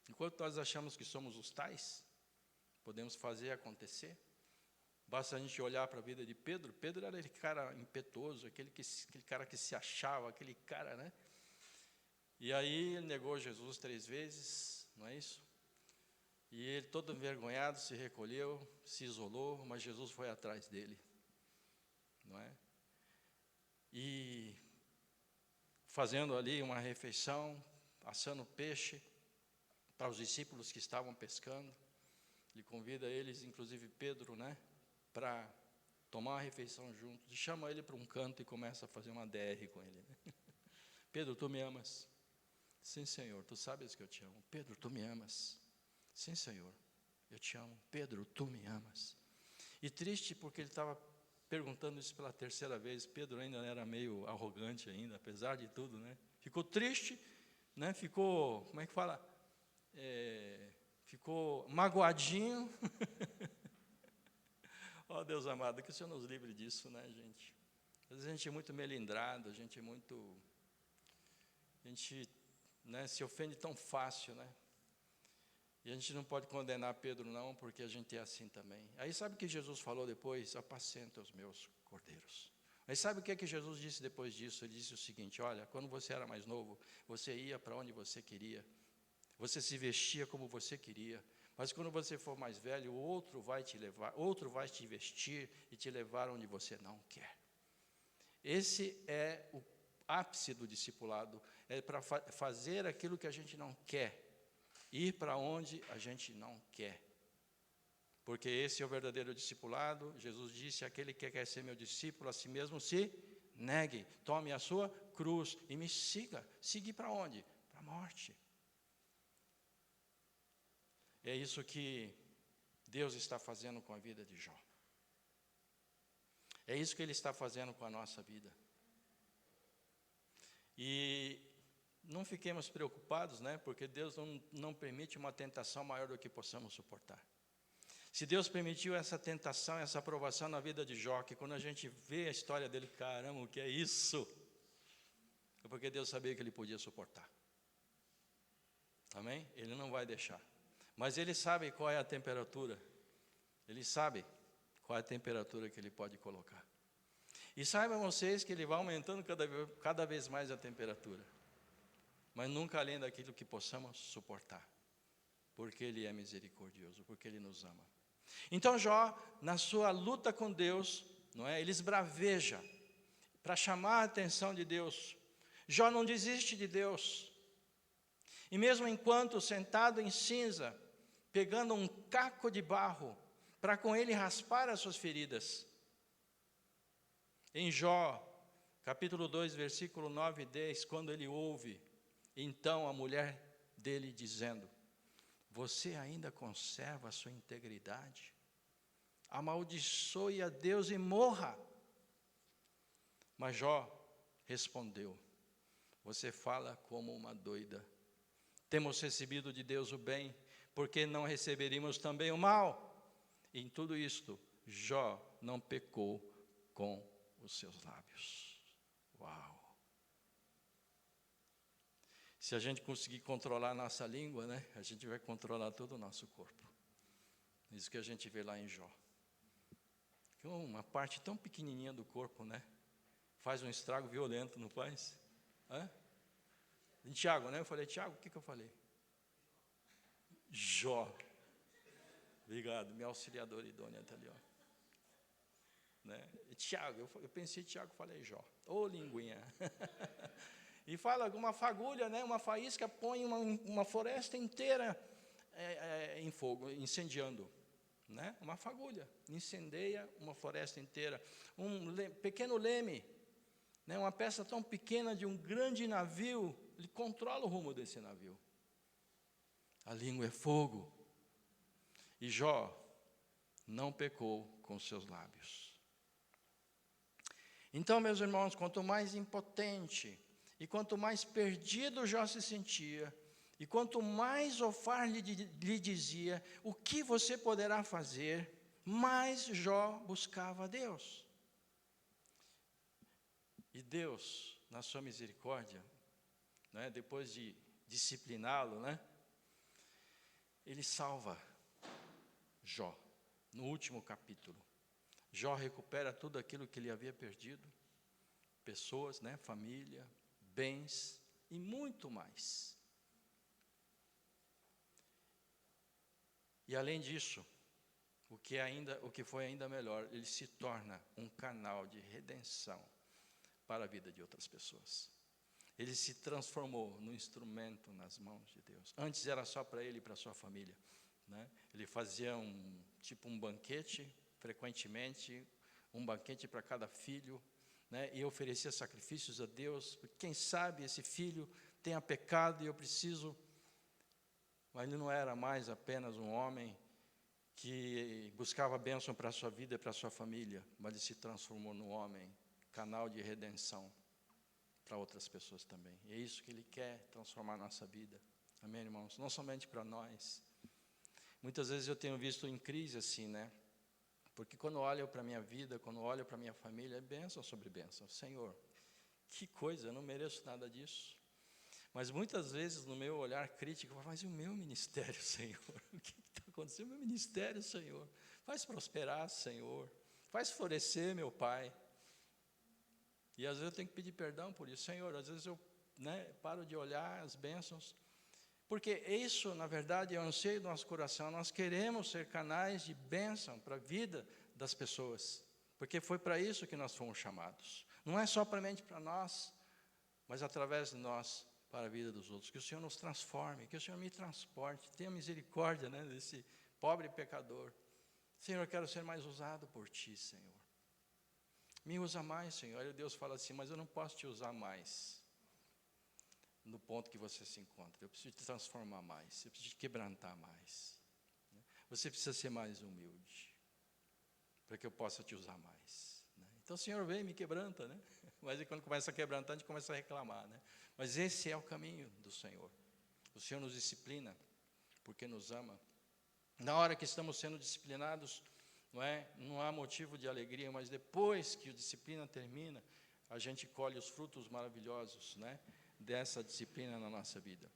Enquanto nós achamos que somos os tais, podemos fazer acontecer. Basta a gente olhar para a vida de Pedro. Pedro era aquele cara impetuoso, aquele cara que se achava, aquele cara, né? E aí ele negou Jesus 3 vezes, não é isso? E ele, todo envergonhado, se recolheu, se isolou, mas Jesus foi atrás dele, não é? E fazendo ali uma refeição, assando peixe para os discípulos que estavam pescando. Ele convida eles, inclusive Pedro, né, para tomar uma refeição juntos. E chama ele para um canto e começa a fazer uma DR com ele. Né? Pedro, tu me amas? Sim, Senhor, tu sabes que eu te amo. Pedro, tu me amas? Sim, Senhor, eu te amo. Pedro, tu me amas? E triste porque ele estava perguntando isso pela 3ª vez. Pedro ainda era meio arrogante ainda, apesar de tudo, né? Ficou triste, né? Ficou, como é que fala? Ficou magoadinho. Ó Deus amado, que o Senhor nos livre disso, né, gente? Às vezes a gente é muito melindrado, a gente, né, se ofende tão fácil, né? E a gente não pode condenar Pedro não, porque a gente é assim também. Aí sabe o que Jesus falou depois? Apacenta os meus cordeiros. Aí sabe o que é que Jesus disse depois disso? Ele disse o seguinte, olha, quando você era mais novo, você ia para onde você queria. Você se vestia como você queria, mas quando você for mais velho, outro vai te levar, outro vai te vestir e te levar onde você não quer. Esse é o ápice do discipulado, é para fazer aquilo que a gente não quer, ir para onde a gente não quer. Porque esse é o verdadeiro discipulado. Jesus disse, aquele que quer ser meu discípulo, a si mesmo se negue, tome a sua cruz e me siga. Seguir para onde? Para a morte. É isso que Deus está fazendo com a vida de Jó. É isso que Ele está fazendo com a nossa vida. E não fiquemos preocupados, né? Porque Deus não permite uma tentação maior do que possamos suportar. Se Deus permitiu essa tentação, essa provação na vida de Jó, que quando a gente vê a história dele, caramba, o que é isso? É porque Deus sabia que ele podia suportar. Amém? Ele não vai deixar. Mas Ele sabe qual é a temperatura. Ele sabe qual é a temperatura que Ele pode colocar. E saibam vocês que Ele vai aumentando cada vez mais a temperatura. mas nunca além daquilo que possamos suportar, porque Ele é misericordioso, porque Ele nos ama. Então Jó, na sua luta com Deus, não é? Ele esbraveja para chamar a atenção de Deus. Jó não desiste de Deus. E mesmo enquanto sentado em cinza, pegando um caco de barro, para com ele raspar as suas feridas. Em Jó, capítulo 2, versículo 9 e 10, quando ele ouve, então a mulher dele dizendo: você ainda conserva a sua integridade? Amaldiçoe a Deus e morra. Mas Jó respondeu: você fala como uma doida. Temos recebido de Deus o bem, porque não receberíamos também o mal? Em tudo isto, Jó não pecou com os seus lábios. Uau! Se a gente conseguir controlar a nossa língua, né, a gente vai controlar todo o nosso corpo. Isso que a gente vê lá em Jó. Uma parte tão pequenininha do corpo, né, faz um estrago violento, não faz? Hã? Em Tiago, né? Eu falei, Tiago, o que eu falei? Jó. Obrigado, minha auxiliadora idônea está ali, ó. Né? Tiago, eu pensei Tiago, falei Jó. Ô, linguinha. E fala uma fagulha, né? Uma faísca põe uma floresta inteira em fogo, incendiando. Né? Uma fagulha incendeia uma floresta inteira. Pequeno leme, né? Uma peça tão pequena de um grande navio, ele controla o rumo desse navio. A língua é fogo. E Jó não pecou com seus lábios. Então, meus irmãos, quanto mais impotente e quanto mais perdido Jó se sentia, e quanto mais Zofar lhe dizia o que você poderá fazer, mais Jó buscava a Deus. E Deus, na sua misericórdia, né, depois de discipliná-lo, né, Ele salva Jó, no último capítulo. Jó recupera tudo aquilo que ele havia perdido, pessoas, né, família, bens e muito mais. E além disso, o que foi ainda melhor, ele se torna um canal de redenção para a vida de outras pessoas. Ele se transformou num instrumento nas mãos de Deus. Antes era só para ele e para a sua família. Né? Ele fazia um banquete, frequentemente, um banquete para cada filho, né? E oferecia sacrifícios a Deus, porque quem sabe esse filho tenha pecado e eu preciso. Mas ele não era mais apenas um homem que buscava bênção para a sua vida e para a sua família, mas ele se transformou num homem, canal de redenção para outras pessoas também. E é isso que ele quer, transformar a nossa vida. Amém, irmãos? Não somente para nós. Muitas vezes eu tenho visto em crise assim, né? Porque quando olho para a minha vida, quando olho para a minha família, é bênção sobre bênção. Senhor, que coisa, eu não mereço nada disso. Mas muitas vezes no meu olhar crítico, eu falo, mas e o meu ministério, Senhor? O que está acontecendo? O meu ministério, Senhor? Faz prosperar, Senhor. Faz florescer, meu Pai. E às vezes eu tenho que pedir perdão por isso. Senhor, às vezes eu, né, paro de olhar as bênçãos. Porque isso, na verdade, é o anseio do nosso coração. Nós queremos ser canais de bênção para a vida das pessoas. Porque foi para isso que nós fomos chamados. Não é somente para nós, mas através de nós, para a vida dos outros. Que o Senhor nos transforme, que o Senhor me transporte. Tenha misericórdia, né, desse pobre pecador. Senhor, eu quero ser mais usado por Ti, Senhor. Me usa mais, Senhor. E Deus fala assim, mas eu não posso te usar mais no ponto que você se encontra. Eu preciso te transformar mais, eu preciso te quebrantar mais. Você precisa ser mais humilde, para que eu possa te usar mais. Então o Senhor vem e me quebranta, né? Mas aí, quando começa a quebrantar, a gente começa a reclamar, né? Mas esse é o caminho do Senhor. O Senhor nos disciplina, porque nos ama. Na hora que estamos sendo disciplinados, não há motivo de alegria, mas depois que a disciplina termina, a gente colhe os frutos maravilhosos, né, dessa disciplina na nossa vida.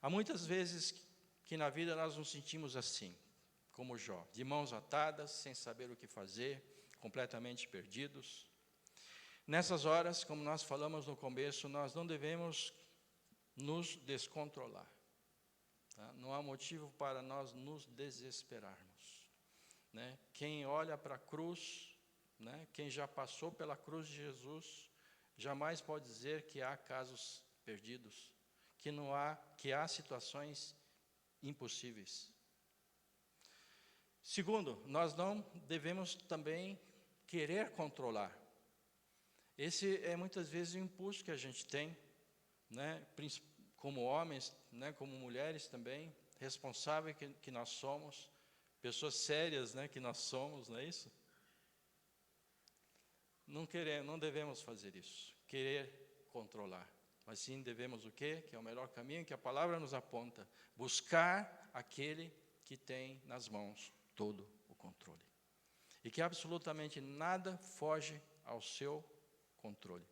Há muitas vezes que na vida nós nos sentimos assim, como Jó, de mãos atadas, sem saber o que fazer, completamente perdidos. Nessas horas, como nós falamos no começo, nós não devemos nos descontrolar. Tá? Não há motivo para nós nos desesperarmos. Né? Quem olha para a cruz, né? Quem já passou pela cruz de Jesus, jamais pode dizer que há casos perdidos, que há situações impossíveis. Segundo, nós não devemos também querer controlar. Esse é muitas vezes o impulso que a gente tem, né? Como homens, né? Como mulheres também, responsáveis que nós somos, pessoas sérias, né? Que nós somos, não é isso? Não devemos fazer isso, querer controlar. Mas sim devemos o quê? Que é o melhor caminho que a palavra nos aponta. Buscar aquele que tem nas mãos todo o controle. E que absolutamente nada foge ao seu controle.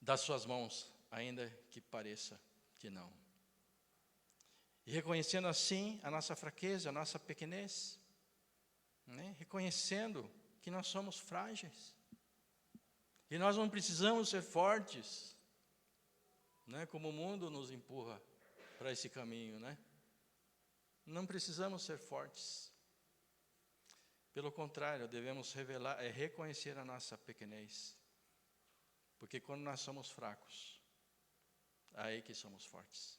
Das suas mãos, ainda que pareça que não. E reconhecendo assim a nossa fraqueza, a nossa pequenez, né? Reconhecendo que nós somos frágeis. E nós não precisamos ser fortes, né? Como o mundo nos empurra para esse caminho, né? Não precisamos ser fortes. Pelo contrário, devemos reconhecer a nossa pequenez. Porque quando nós somos fracos, aí que somos fortes.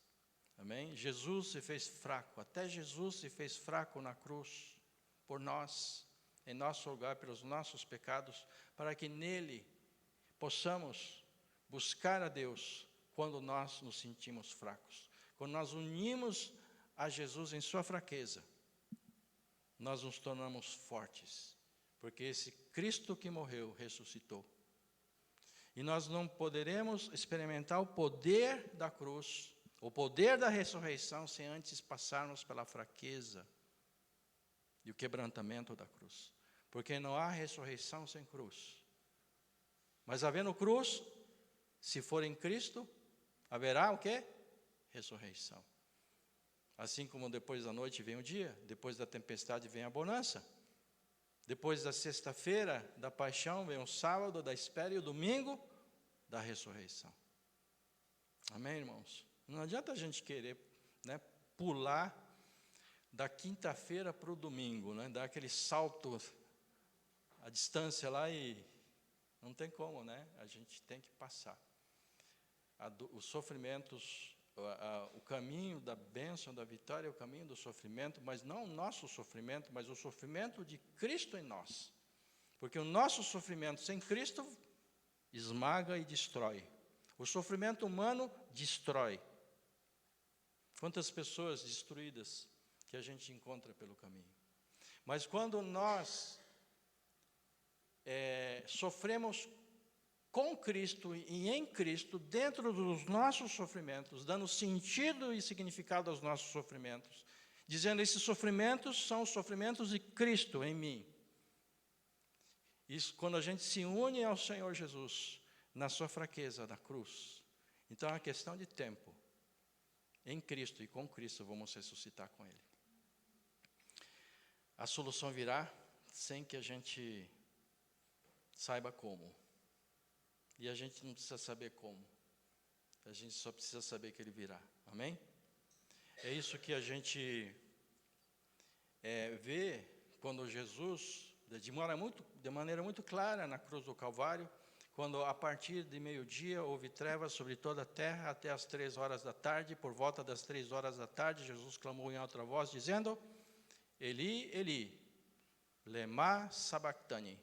Amém? Jesus se fez fraco, até Jesus se fez fraco na cruz, por nós, em nosso lugar, pelos nossos pecados, para que nele possamos buscar a Deus quando nós nos sentimos fracos. Quando nós unimos a Jesus em sua fraqueza, nós nos tornamos fortes, porque esse Cristo que morreu, ressuscitou. E nós não poderemos experimentar o poder da cruz, o poder da ressurreição, sem antes passarmos pela fraqueza e o quebrantamento da cruz. Porque não há ressurreição sem cruz. Mas havendo cruz, se for em Cristo, haverá o quê? Ressurreição. Assim como depois da noite vem o dia, depois da tempestade vem a bonança. Depois da sexta-feira da paixão vem o sábado da espera e o domingo da ressurreição. Amém, irmãos? Não adianta a gente querer, né, pular da quinta-feira para o domingo, né, dar aquele salto à distância lá e não tem como, né? A gente tem que passar. Os sofrimentos, o caminho da bênção, da vitória é o caminho do sofrimento, mas não o nosso sofrimento, mas o sofrimento de Cristo em nós. Porque o nosso sofrimento sem Cristo esmaga e destrói. O sofrimento humano destrói. Quantas pessoas destruídas que a gente encontra pelo caminho. Mas quando nós sofremos com Cristo e em Cristo, dentro dos nossos sofrimentos, dando sentido e significado aos nossos sofrimentos, dizendo esses sofrimentos são os sofrimentos de Cristo em mim. Isso quando a gente se une ao Senhor Jesus, na sua fraqueza da cruz. Então é uma questão de tempo. Em Cristo e com Cristo vamos ressuscitar com Ele. A solução virá sem que a gente saiba como. E a gente não precisa saber como. A gente só precisa saber que Ele virá. Amém? É isso que a gente vê quando Jesus, de maneira muito clara na cruz do Calvário, quando a partir de meio-dia houve trevas sobre toda a terra até as 3 horas da tarde. Por volta das 3 horas da tarde, Jesus clamou em alta voz, dizendo: Eli, Eli, lema sabachthani.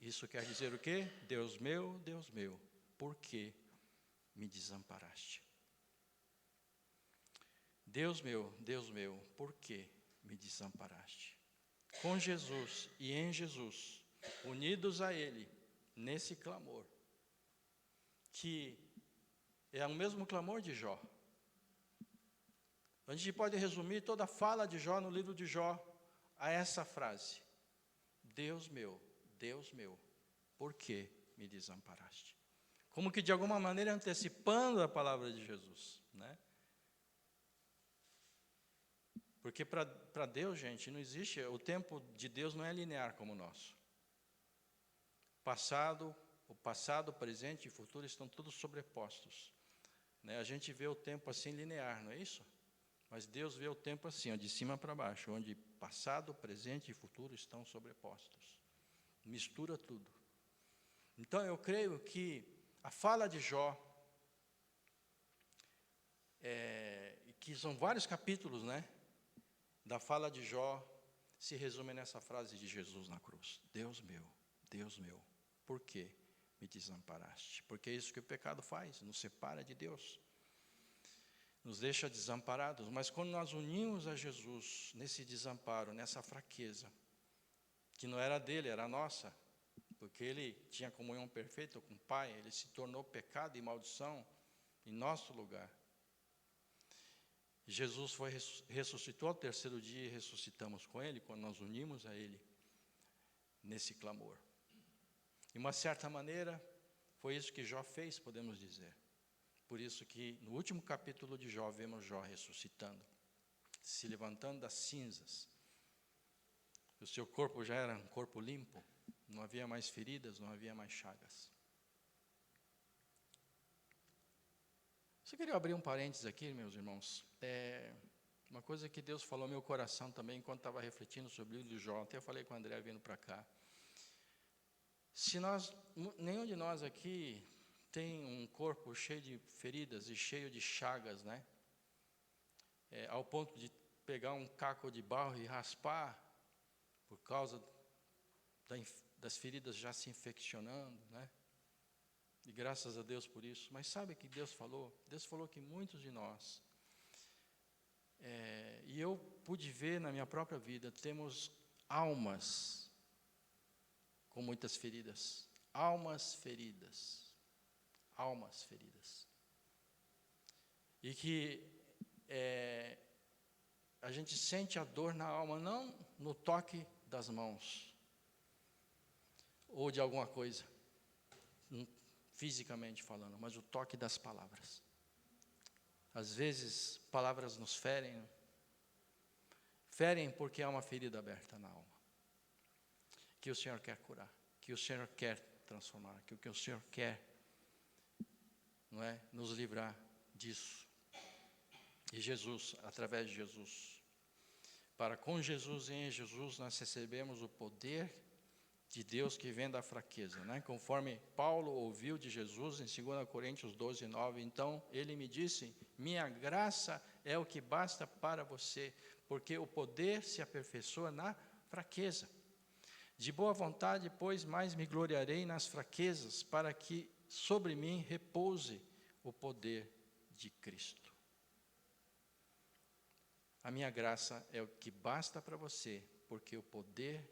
Isso quer dizer o quê? Deus meu, por que me desamparaste? Deus meu, por que me desamparaste? Com Jesus e em Jesus, unidos a Ele, nesse clamor, que é o mesmo clamor de Jó. A gente pode resumir toda a fala de Jó no livro de Jó a essa frase: Deus meu, por que me desamparaste? Como que de alguma maneira antecipando a palavra de Jesus, né? Porque para Deus, gente, não existe, o tempo de Deus não é linear como o nosso. O passado, presente e futuro estão todos sobrepostos. né? A gente vê o tempo assim linear, não é isso? Mas Deus vê o tempo assim, ó, de cima para baixo, onde passado, presente e futuro estão sobrepostos. Mistura tudo. Então eu creio que a fala de Jó, que são vários capítulos, né, da fala de Jó, se resume nessa frase de Jesus na cruz: Deus meu, por que me desamparaste? Porque é isso que o pecado faz, nos separa de Deus, nos deixa desamparados. Mas quando nós unimos a Jesus nesse desamparo, nessa fraqueza, que não era dele, era nossa, porque ele tinha comunhão perfeita com o Pai, ele se tornou pecado e maldição em nosso lugar. Jesus ressuscitou ao terceiro dia e ressuscitamos com ele, quando nós unimos a ele nesse clamor. De uma certa maneira, foi isso que Jó fez, podemos dizer. Por isso que no último capítulo de Jó, vemos Jó ressuscitando, se levantando das cinzas. O seu corpo já era um corpo limpo, não havia mais feridas, não havia mais chagas. Só queria abrir um parênteses aqui, meus irmãos. Uma coisa que Deus falou no meu coração também, enquanto estava refletindo sobre o livro de Jó, até eu falei com o André vindo para cá. Se nenhum de nós aqui tem um corpo cheio de feridas e cheio de chagas, né? Ao ponto de pegar um caco de barro e raspar, por causa das feridas já se infeccionando, né? E graças a Deus por isso. Mas sabe o que Deus falou? Deus falou que muitos de nós, e eu pude ver na minha própria vida, temos almas com muitas feridas. Almas feridas. Almas feridas. E que a gente sente a dor na alma, não no toque das mãos, ou de alguma coisa, fisicamente falando, mas o toque das palavras. Às vezes, palavras nos ferem porque há uma ferida aberta na alma, que o Senhor quer curar, que o Senhor quer transformar, que o Senhor quer, não é, nos livrar disso. E Jesus, através de Jesus, com Jesus e em Jesus, nós recebemos o poder de Deus que vem da fraqueza, né? Conforme Paulo ouviu de Jesus em 2 Coríntios 12, 9, então ele me disse: minha graça é o que basta para você, porque o poder se aperfeiçoa na fraqueza. De boa vontade, pois, mais me gloriarei nas fraquezas, para que sobre mim repouse o poder de Cristo. A minha graça é o que basta para você, porque o poder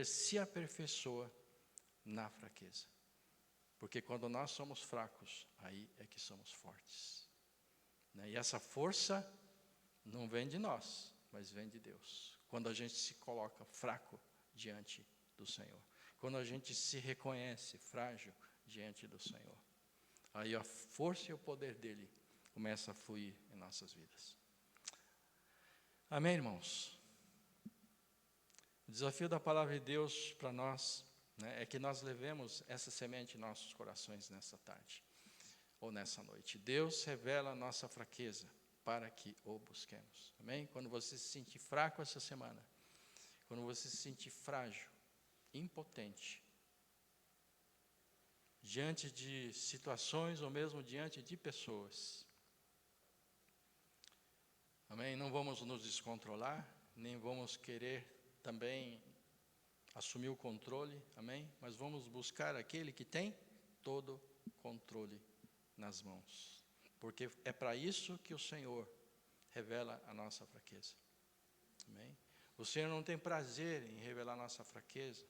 se aperfeiçoa na fraqueza. Porque quando nós somos fracos, aí é que somos fortes, né? E essa força não vem de nós, mas vem de Deus. Quando a gente se coloca fraco diante do Senhor. Quando a gente se reconhece frágil diante do Senhor. Aí a força e o poder dele começa a fluir em nossas vidas. Amém, irmãos? O desafio da palavra de Deus para nós, né, é que nós levemos essa semente em nossos corações nessa tarde, ou nessa noite. Deus revela a nossa fraqueza para que o busquemos. Amém? Quando você se sentir fraco essa semana, quando você se sentir frágil, impotente, diante de situações ou mesmo diante de pessoas, amém? Não vamos nos descontrolar, nem vamos querer também assumir o controle, amém? Mas vamos buscar aquele que tem todo o controle nas mãos. Porque é para isso que o Senhor revela a nossa fraqueza. Amém? O Senhor não tem prazer em revelar a nossa fraqueza.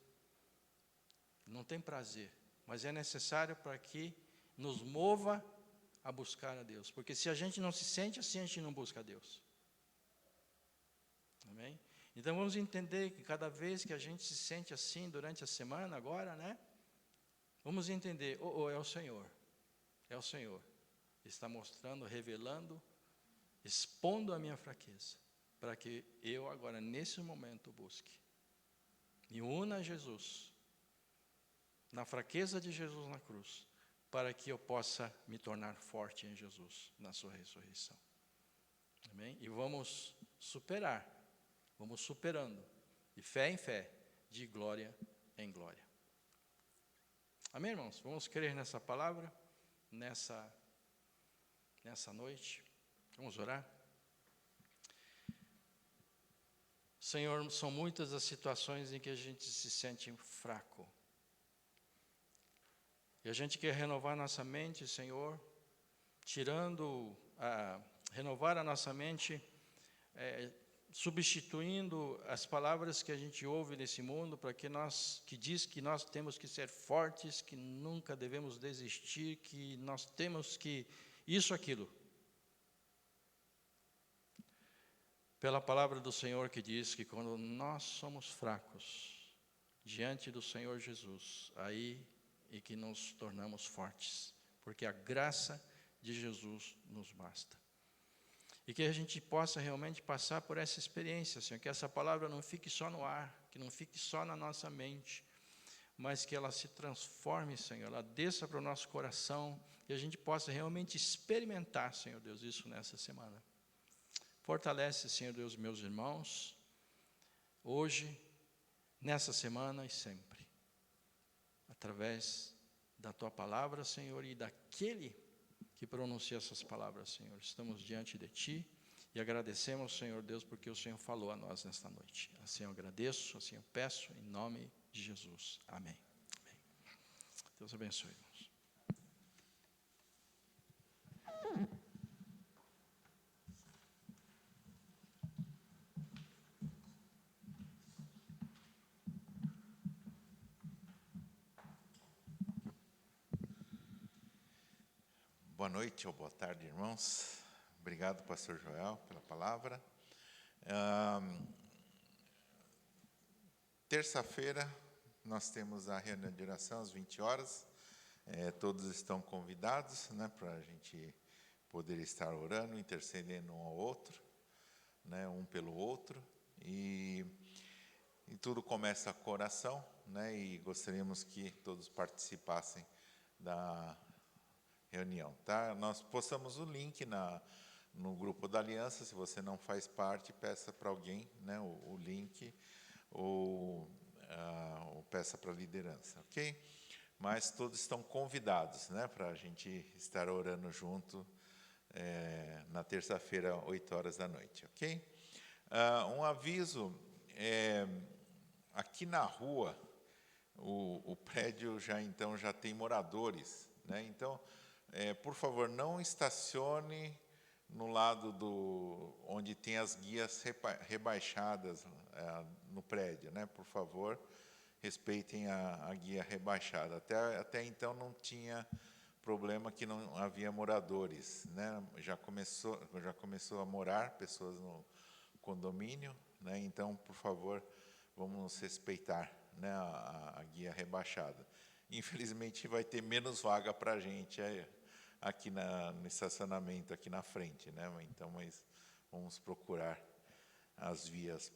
Não tem prazer, mas é necessário para que nos mova a buscar a Deus. Porque se a gente não se sente assim, a gente não busca a Deus. Amém? Então vamos entender que cada vez que a gente se sente assim durante a semana agora, né? Vamos entender, é o Senhor. É o Senhor. Está mostrando, revelando, expondo a minha fraqueza, para que eu agora, nesse momento, busque. Me una a Jesus, na fraqueza de Jesus na cruz, para que eu possa me tornar forte em Jesus, na sua ressurreição. Amém? E vamos superando, de fé em fé, de glória em glória. Amém, irmãos? Vamos crer nessa palavra, nessa noite. Vamos orar? Senhor, são muitas as situações em que a gente se sente fraco. E a gente quer renovar nossa mente, Senhor, renovar a nossa mente, substituindo as palavras que a gente ouve nesse mundo, que diz que nós temos que ser fortes, que nunca devemos desistir, que nós temos que isso, aquilo. Pela palavra do Senhor que diz que quando nós somos fracos diante do Senhor Jesus, aí é que nos tornamos fortes, porque a graça de Jesus nos basta. E que a gente possa realmente passar por essa experiência, Senhor, que essa palavra não fique só no ar, que não fique só na nossa mente, mas que ela se transforme, Senhor, ela desça para o nosso coração, e a gente possa realmente experimentar, Senhor Deus, isso nessa semana. Fortalece, Senhor Deus, meus irmãos, hoje, nessa semana e sempre, através da Tua palavra, Senhor, e daquele que pronuncia essas palavras, Senhor. Estamos diante de Ti e agradecemos, Senhor Deus, porque o Senhor falou a nós nesta noite. Assim eu agradeço, assim eu peço, em nome de Jesus. Amém. Amém. Deus abençoe, irmãos. Boa noite ou boa tarde, irmãos. Obrigado, pastor Joel, pela palavra. Terça-feira, nós temos a reunião de oração às 20 horas. Todos estão convidados, né, para a gente poder estar orando, intercedendo um ao outro, né, um pelo outro. E tudo começa com oração, né, e gostaríamos que todos participassem da reunião, tá? Nós postamos o link no grupo da aliança. Se você não faz parte, peça para alguém, né, o link, ou peça para a liderança, ok? Mas todos estão convidados, né, para a gente estar orando junto na terça-feira, 8 horas da noite, ok? Um aviso, aqui na rua, o prédio já tem moradores, né? Então, por favor, não estacione no lado onde tem as guias rebaixadas no prédio, né? Por favor, respeitem a guia rebaixada. Até então não tinha problema, que não havia moradores, né? Já começou a morar pessoas no condomínio, né? Então, por favor, vamos respeitar, né, a guia rebaixada. Infelizmente, vai ter menos vaga para a gente aqui no estacionamento, aqui na frente, né? Então, mas vamos procurar as vias,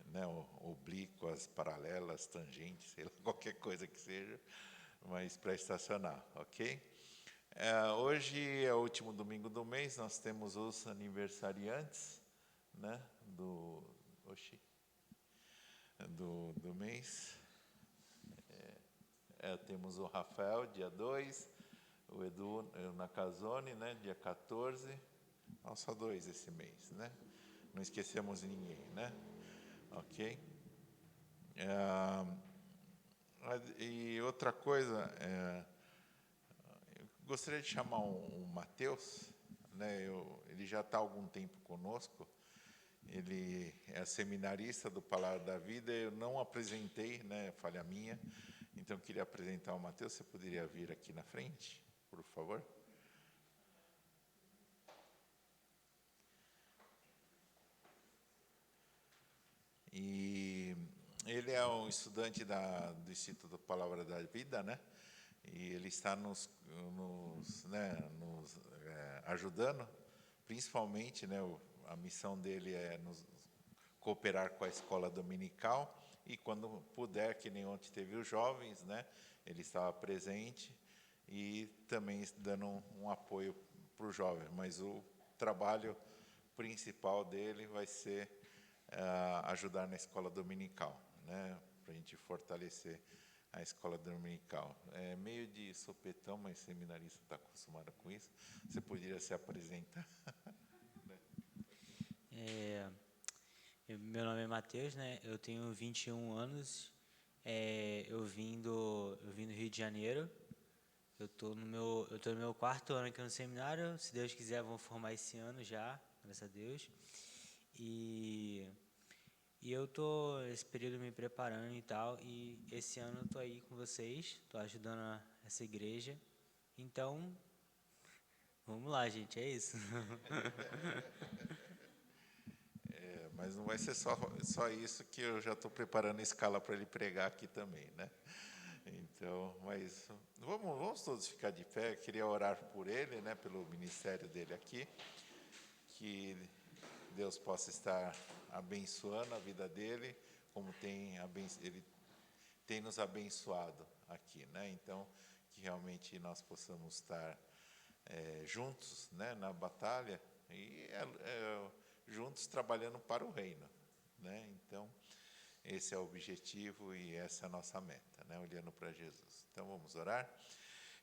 né, oblíquas, paralelas, tangentes, sei lá, qualquer coisa que seja, mas para estacionar, ok? Hoje é o último domingo do mês, nós temos os aniversariantes, né, do mês. Temos o Rafael, dia 2, o Edu Nakazone, né, dia 14, só 2 esse mês, né? Não esquecemos ninguém, né? Ok? E outra coisa, eu gostaria de chamar um Mateus, né? Ele já está há algum tempo conosco. Ele é seminarista do Palavra da Vida. Eu não apresentei, né? Falha minha. Então, eu queria apresentar o Mateus. Você poderia vir aqui na frente, por favor? E ele é um estudante do Instituto Palavra da Vida, né? E ele está nos ajudando, principalmente, né? A missão dele é nos cooperar com a escola dominical, e quando puder, que nem ontem teve os jovens, né? Ele estava presente, e também dando um apoio para o jovem. Mas o trabalho principal dele vai ser ajudar na escola dominical, né, para a gente fortalecer a escola dominical. É meio de sopetão, mas seminarista está acostumado com isso. Você poderia se apresentar? Meu nome é Matheus, né? Eu tenho 21 anos. Eu vim do Rio de Janeiro. Eu tô no meu 4º ano aqui no seminário. Se Deus quiser, vou formar esse ano já, graças a Deus. E eu tô esse período me preparando e tal. E esse ano eu tô aí com vocês, tô ajudando essa igreja. Então, vamos lá, gente, é isso. Mas não vai ser só isso, que eu já estou preparando a escala para ele pregar aqui também, né? Então, mas vamos todos ficar de pé. Eu queria orar por ele, né, pelo ministério dele aqui, que Deus possa estar abençoando a vida dele, como ele tem nos abençoado aqui, né? Então, que realmente nós possamos estar juntos, né, na batalha e juntos trabalhando para o reino, né? Então, esse é o objetivo e essa é a nossa meta, né? Olhando para Jesus. Então, vamos orar.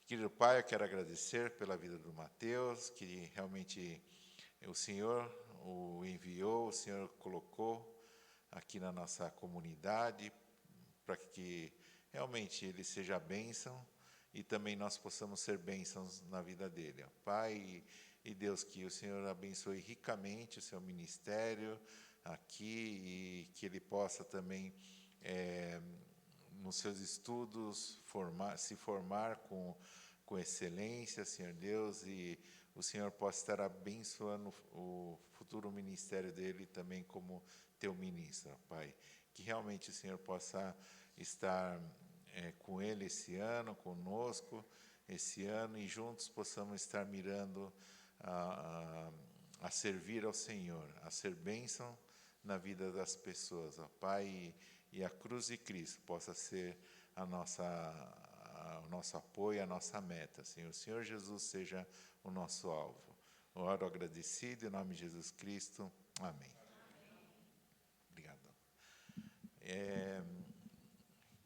Querido Pai, eu quero agradecer pela vida do Matheus, que realmente o Senhor o enviou, o Senhor colocou aqui na nossa comunidade, para que realmente ele seja bênção e também nós possamos ser bênçãos na vida dele. Pai e Deus, que o Senhor abençoe ricamente o seu ministério aqui e que ele possa também, nos seus estudos, se formar com excelência, Senhor Deus, e o Senhor possa estar abençoando o futuro ministério dele também como teu ministro, Pai. Que realmente o Senhor possa estar com ele esse ano, conosco esse ano, e juntos possamos estar mirando a servir ao Senhor, a ser bênção na vida das pessoas, ó Pai, e a cruz de Cristo possa ser o nosso apoio, a nossa meta, Senhor. O Senhor Jesus seja o nosso alvo. Oro agradecido em nome de Jesus Cristo. Amém. Obrigado.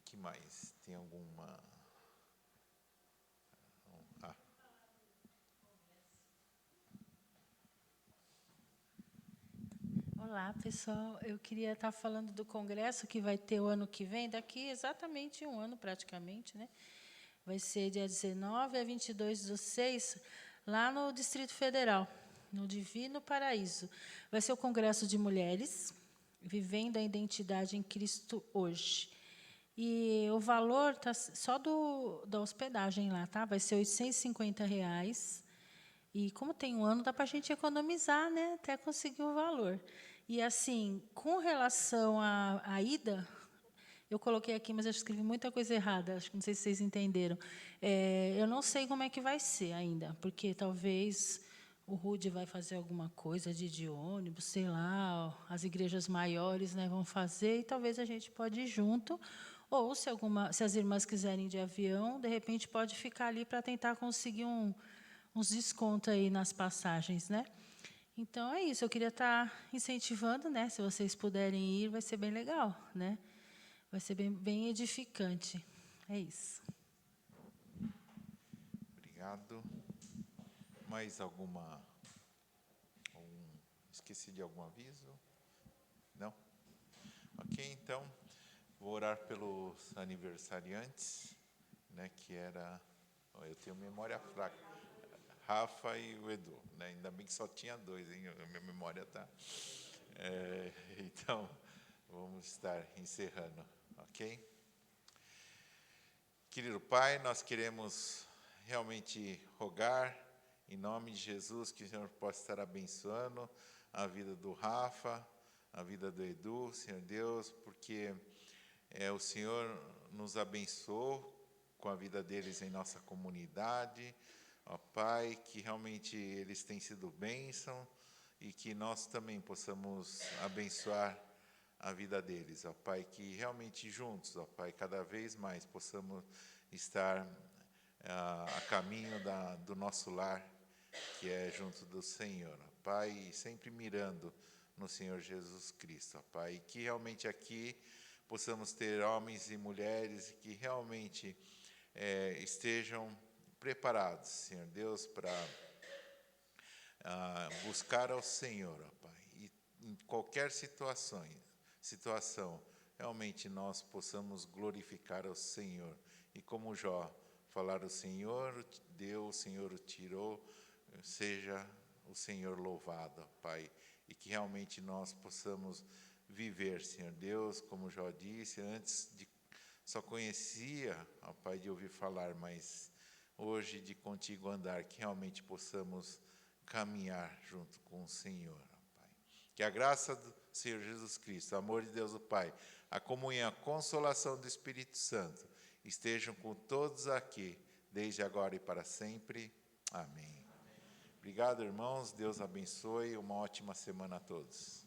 Que mais? Tem alguma... Olá, pessoal. Eu queria estar falando do congresso que vai ter o ano que vem, daqui exatamente um ano, praticamente, né? Vai ser dia 19 a 22/6, lá no Distrito Federal, no Divino Paraíso. Vai ser o Congresso de Mulheres, Vivendo a Identidade em Cristo Hoje. E o valor tá só da hospedagem lá, tá? Vai ser R$ 850. E como tem um ano, dá para a gente economizar, né? Até conseguir o valor. E, assim, com relação à ida, eu coloquei aqui, mas eu escrevi muita coisa errada, acho que não sei se vocês entenderam. Eu não sei como é que vai ser ainda, porque talvez o Rude vai fazer alguma coisa de ônibus, sei lá, as igrejas maiores, né, vão fazer, e talvez a gente pode ir junto, ou se as irmãs quiserem ir de avião, de repente pode ficar ali para tentar conseguir uns descontos aí nas passagens, né? Então, é isso. Eu queria estar incentivando, né? Se vocês puderem ir, vai ser bem legal, né? Vai ser bem edificante. É isso. Obrigado. Mais alguma... Esqueci de algum aviso? Não? Ok, então, vou orar pelos aniversariantes, né, que era... Eu tenho memória fraca. Rafa e o Edu, né? Ainda bem que só tinha 2, hein? A minha memória está... Então, vamos estar encerrando, ok? Querido Pai, nós queremos realmente rogar, em nome de Jesus, que o Senhor possa estar abençoando a vida do Rafa, a vida do Edu, Senhor Deus, porque o Senhor nos abençoou com a vida deles em nossa comunidade, ó Pai, que realmente eles têm sido bênção e que nós também possamos abençoar a vida deles, ó Pai, que realmente juntos, ó Pai, cada vez mais possamos estar a caminho do nosso lar, que é junto do Senhor, ó Pai, e sempre mirando no Senhor Jesus Cristo, ó Pai, e que realmente aqui possamos ter homens e mulheres que realmente estejam preparados, Senhor Deus, para buscar ao Senhor, ó Pai, e em qualquer situação, realmente nós possamos glorificar ao Senhor, e como Jó, falar o Senhor deu, o Senhor o tirou, seja o Senhor louvado, ó Pai, e que realmente nós possamos viver, Senhor Deus, como Jó disse, antes só conhecia, ó Pai, de ouvir falar, mas hoje de contigo andar, que realmente possamos caminhar junto com o Senhor, ó Pai. Que a graça do Senhor Jesus Cristo, o amor de Deus o Pai, a comunhão, a consolação do Espírito Santo, estejam com todos aqui, desde agora e para sempre. Amém. Obrigado, irmãos. Deus abençoe. Uma ótima semana a todos.